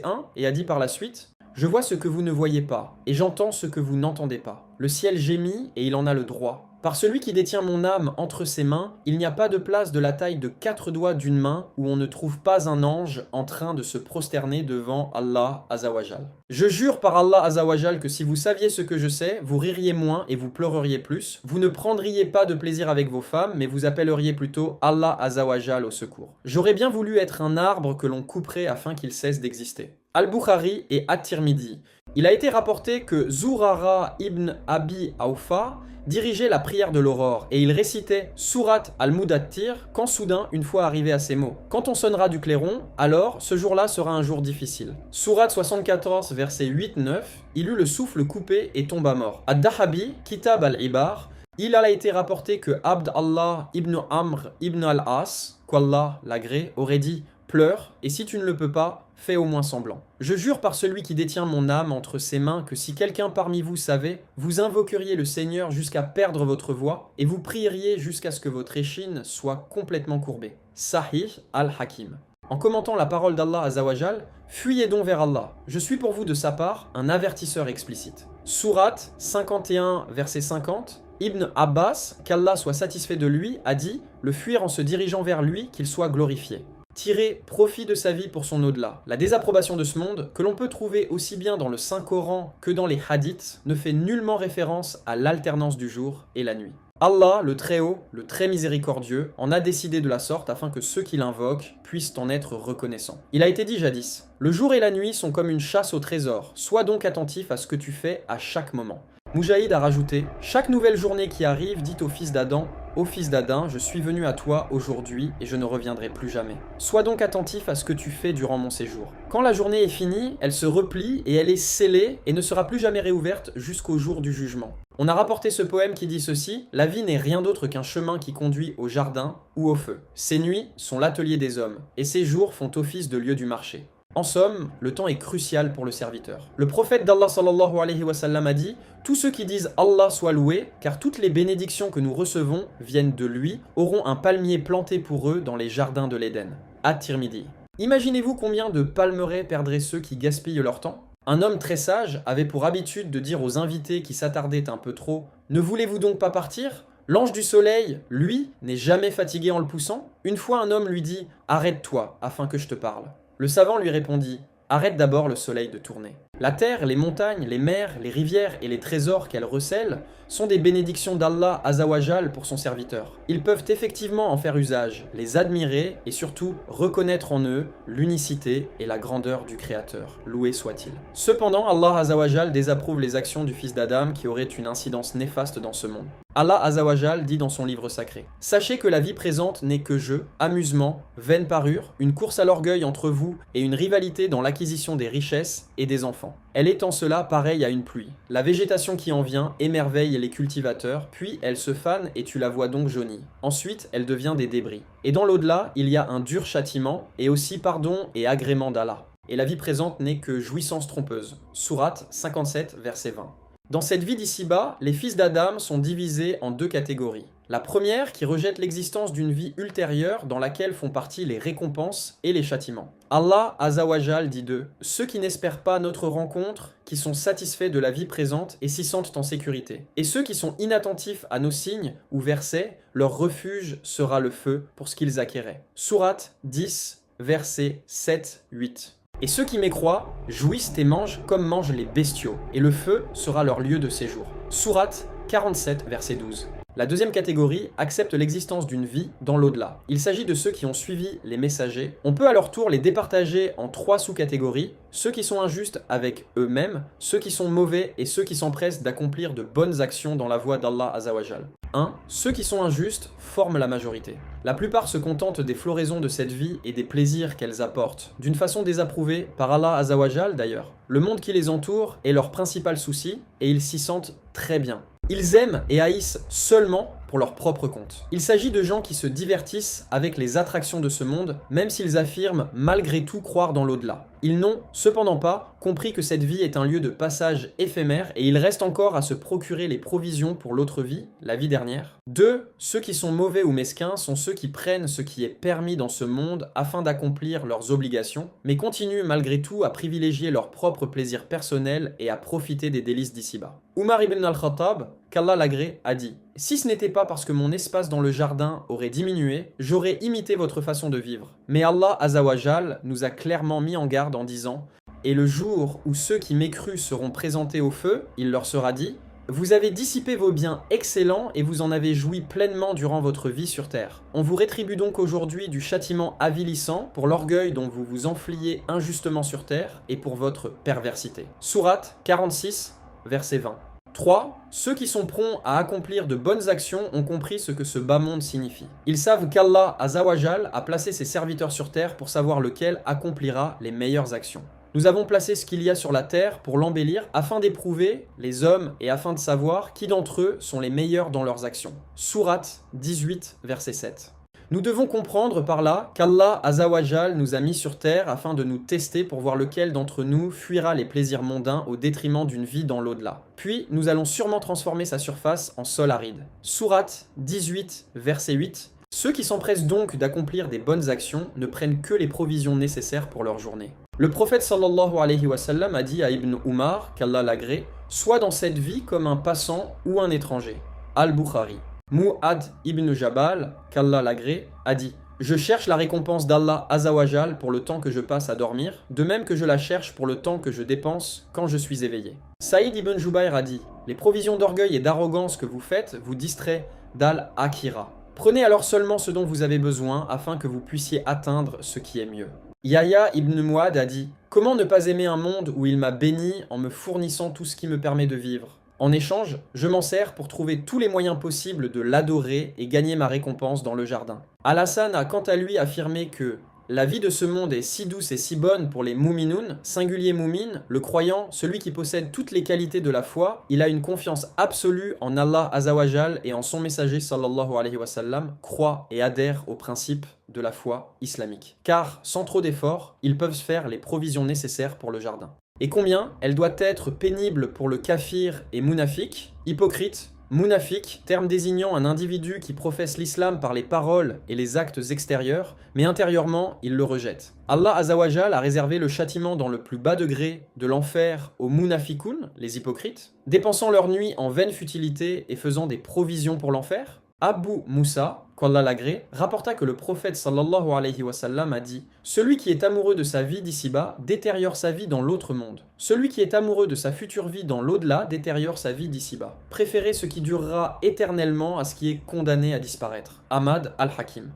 1, et a dit par la suite: Je vois ce que vous ne voyez pas, et j'entends ce que vous n'entendez pas. Le ciel gémit, et il en a le droit. Par celui qui détient mon âme entre ses mains, il n'y a pas de place de la taille de 4 doigts d'une main où on ne trouve pas un ange en train de se prosterner devant Allah Azawajal. Je jure par Allah Azawajal que si vous saviez ce que je sais, vous ririez moins et vous pleureriez plus. Vous ne prendriez pas de plaisir avec vos femmes, mais vous appelleriez plutôt Allah Azawajal au secours. J'aurais bien voulu être un arbre que l'on couperait afin qu'il cesse d'exister. Al-Bukhari et At-Tirmidhi. Il a été rapporté que Zurara ibn Abi Awfa dirigeait la prière de l'aurore et il récitait Sourate al-Mudattir quand soudain, une fois arrivé à ces mots: Quand on sonnera du clairon, alors ce jour-là sera un jour difficile. Sourate 74, versets 8-9, il eut le souffle coupé et tomba mort. Ad-Dahabi, Kitab al-Ibar, il a été rapporté que Abd Allah ibn Amr ibn al-As, qu'Allah l'agrée, aurait dit: Pleure, et si tu ne le peux pas, fais au moins semblant. Je jure par celui qui détient mon âme entre ses mains que si quelqu'un parmi vous savait, vous invoqueriez le Seigneur jusqu'à perdre votre voix, et vous prieriez jusqu'à ce que votre échine soit complètement courbée. Sahih al-Hakim. En commentant la parole d'Allah Azawajal, fuyez donc vers Allah. Je suis pour vous de sa part un avertisseur explicite. Sourate 51, verset 50. Ibn Abbas, qu'Allah soit satisfait de lui, a dit: le fuir en se dirigeant vers lui, qu'il soit glorifié. Tirer profit de sa vie pour son au-delà. La désapprobation de ce monde, que l'on peut trouver aussi bien dans le Saint-Coran que dans les hadiths, ne fait nullement référence à l'alternance du jour et la nuit. Allah, le Très-Haut, le Très Miséricordieux, en a décidé de la sorte afin que ceux qui l'invoquent puissent en être reconnaissants. Il a été dit jadis: le jour et la nuit sont comme une chasse au trésor, sois donc attentif à ce que tu fais à chaque moment. Moujahid a rajouté: chaque nouvelle journée qui arrive dit au fils d'Adam: ô fils d'Adam, je suis venu à toi aujourd'hui et je ne reviendrai plus jamais. Sois donc attentif à ce que tu fais durant mon séjour. Quand la journée est finie, elle se replie et elle est scellée et ne sera plus jamais réouverte jusqu'au jour du jugement. On a rapporté ce poème qui dit ceci: la vie n'est rien d'autre qu'un chemin qui conduit au jardin ou au feu. Ces nuits sont l'atelier des hommes et ces jours font office de lieu du marché. En somme, le temps est crucial pour le serviteur. Le prophète d'Allah sallallahu alayhi wa sallam a dit: tous ceux qui disent Allah soit loué, car toutes les bénédictions que nous recevons viennent de lui, auront un palmier planté pour eux dans les jardins de l'Éden. At-Tirmidhi. Imaginez-vous combien de palmeraies perdraient ceux qui gaspillent leur temps? Un homme très sage avait pour habitude de dire aux invités qui s'attardaient un peu trop: ne voulez-vous donc pas partir? L'ange du soleil, lui, n'est jamais fatigué en le poussant. Une fois un homme lui dit: arrête-toi afin que je te parle. Le savant lui répondit: arrête d'abord le soleil de tourner. La terre, les montagnes, les mers, les rivières et les trésors qu'elle recèle sont des bénédictions d'Allah Azawajal pour son serviteur. Ils peuvent effectivement en faire usage, les admirer et surtout reconnaître en eux l'unicité et la grandeur du Créateur. Loué soit-il. Cependant, Allah Azawajal désapprouve les actions du fils d'Adam qui auraient une incidence néfaste dans ce monde. Allah Azawajal dit dans son livre sacré: sachez que la vie présente n'est que jeu, amusement, vaine parure, une course à l'orgueil entre vous et une rivalité dans l'acquisition des richesses et des enfants. Elle est en cela pareille à une pluie. La végétation qui en vient émerveille les cultivateurs, puis elle se fane et tu la vois donc jaunie. Ensuite, elle devient des débris. Et dans l'au-delà, il y a un dur châtiment et aussi pardon et agrément d'Allah. Et la vie présente n'est que jouissance trompeuse. Sourate 57, verset 20. Dans cette vie d'ici-bas, les fils d'Adam sont divisés en deux catégories. La première qui rejette l'existence d'une vie ultérieure dans laquelle font partie les récompenses et les châtiments. Allah Azawajal dit d'eux: ceux qui n'espèrent pas notre rencontre, qui sont satisfaits de la vie présente et s'y sentent en sécurité. Et ceux qui sont inattentifs à nos signes ou versets, leur refuge sera le feu pour ce qu'ils acquéraient. Sourate 10, versets 7-8. Et ceux qui mécroient jouissent et mangent comme mangent les bestiaux, et le feu sera leur lieu de séjour. Sourate 47, verset 12. La deuxième catégorie accepte l'existence d'une vie dans l'au-delà. Il s'agit de ceux qui ont suivi les messagers. On peut à leur tour les départager en 3 sous-catégories: ceux qui sont injustes avec eux-mêmes, ceux qui sont mauvais et ceux qui s'empressent d'accomplir de bonnes actions dans la voie d'Allah Azawajal. 1. Ceux qui sont injustes forment la majorité. La plupart se contentent des floraisons de cette vie et des plaisirs qu'elles apportent, d'une façon désapprouvée par Allah Azawajal d'ailleurs. Le monde qui les entoure est leur principal souci et ils s'y sentent très bien. Ils aiment et haïssent seulement pour leur propre compte. Il s'agit de gens qui se divertissent avec les attractions de ce monde, même s'ils affirment malgré tout croire dans l'au-delà. Ils n'ont cependant pas compris que cette vie est un lieu de passage éphémère et il reste encore à se procurer les provisions pour l'autre vie, la vie dernière. 2. Ceux qui sont mauvais ou mesquins sont ceux qui prennent ce qui est permis dans ce monde afin d'accomplir leurs obligations, mais continuent malgré tout à privilégier leur propre plaisir personnel et à profiter des délices d'ici-bas. Umar ibn al-Khattab, qu'Allah l'agrée, a dit « Si ce n'était pas parce que mon espace dans le jardin aurait diminué, j'aurais imité votre façon de vivre. Mais Allah Azawajal nous a clairement mis en garde en disant « Et le jour où ceux qui m'écrus seront présentés au feu, il leur sera dit « Vous avez dissipé vos biens excellents et vous en avez joui pleinement durant votre vie sur terre. On vous rétribue donc aujourd'hui du châtiment avilissant pour l'orgueil dont vous vous enfliez injustement sur terre et pour votre perversité. » Sourate 46, verset 20. 3. Ceux qui sont prompts à accomplir de bonnes actions ont compris ce que ce bas monde signifie. Ils savent qu'Allah Azawajal a placé ses serviteurs sur terre pour savoir lequel accomplira les meilleures actions. Nous avons placé ce qu'il y a sur la terre pour l'embellir afin d'éprouver les hommes et afin de savoir qui d'entre eux sont les meilleurs dans leurs actions. Sourate 18, verset 7. Nous devons comprendre par là qu'Allah Azawajal nous a mis sur terre afin de nous tester pour voir lequel d'entre nous fuira les plaisirs mondains au détriment d'une vie dans l'au-delà. Puis nous allons sûrement transformer sa surface en sol aride. Sourate 18, verset 8. Ceux qui s'empressent donc d'accomplir des bonnes actions ne prennent que les provisions nécessaires pour leur journée. Le prophète sallallahu alayhi wa sallam a dit à Ibn Umar, qu'Allah l'agrée, « Sois dans cette vie comme un passant ou un étranger. » Al-Bukhari. Mu'ad ibn Jabal, qu'Allah l'agrée, a dit « Je cherche la récompense d'Allah Azawajal pour le temps que je passe à dormir, de même que je la cherche pour le temps que je dépense quand je suis éveillé. » Saïd ibn Jubayr a dit « Les provisions d'orgueil et d'arrogance que vous faites vous distraient d'Al-Akira. Prenez alors seulement ce dont vous avez besoin afin que vous puissiez atteindre ce qui est mieux. » Yahya ibn Mu'ad a dit « Comment ne pas aimer un monde où il m'a béni en me fournissant tout ce qui me permet de vivre ? En échange, je m'en sers pour trouver tous les moyens possibles de l'adorer et gagner ma récompense dans le jardin. » Al-Hassan a quant à lui affirmé que la vie de ce monde est si douce et si bonne pour les mouminoun, singulier moumine, le croyant, celui qui possède toutes les qualités de la foi, il a une confiance absolue en Allah Azawajal et en son messager sallallahu alayhi wa sallam, croit et adhère aux principes de la foi islamique. Car, sans trop d'efforts, ils peuvent faire les provisions nécessaires pour le jardin. Et combien elle doit être pénible pour le kafir et munafik, hypocrite, munafik, terme désignant un individu qui professe l'islam par les paroles et les actes extérieurs, mais intérieurement, il le rejette. Allah Azawajal a réservé le châtiment dans le plus bas degré de l'enfer aux munafikoun, les hypocrites, dépensant leur nuit en vaine futilité et faisant des provisions pour l'enfer. Abu Moussa, qu'Allah l'agrée, rapporta que le prophète sallallahu alayhi wa sallam a dit « Celui qui est amoureux de sa vie d'ici-bas détériore sa vie dans l'autre monde. Celui qui est amoureux de sa future vie dans l'au-delà détériore sa vie d'ici-bas. Préférez ce qui durera éternellement à ce qui est condamné à disparaître. » Ahmad al-Hakim.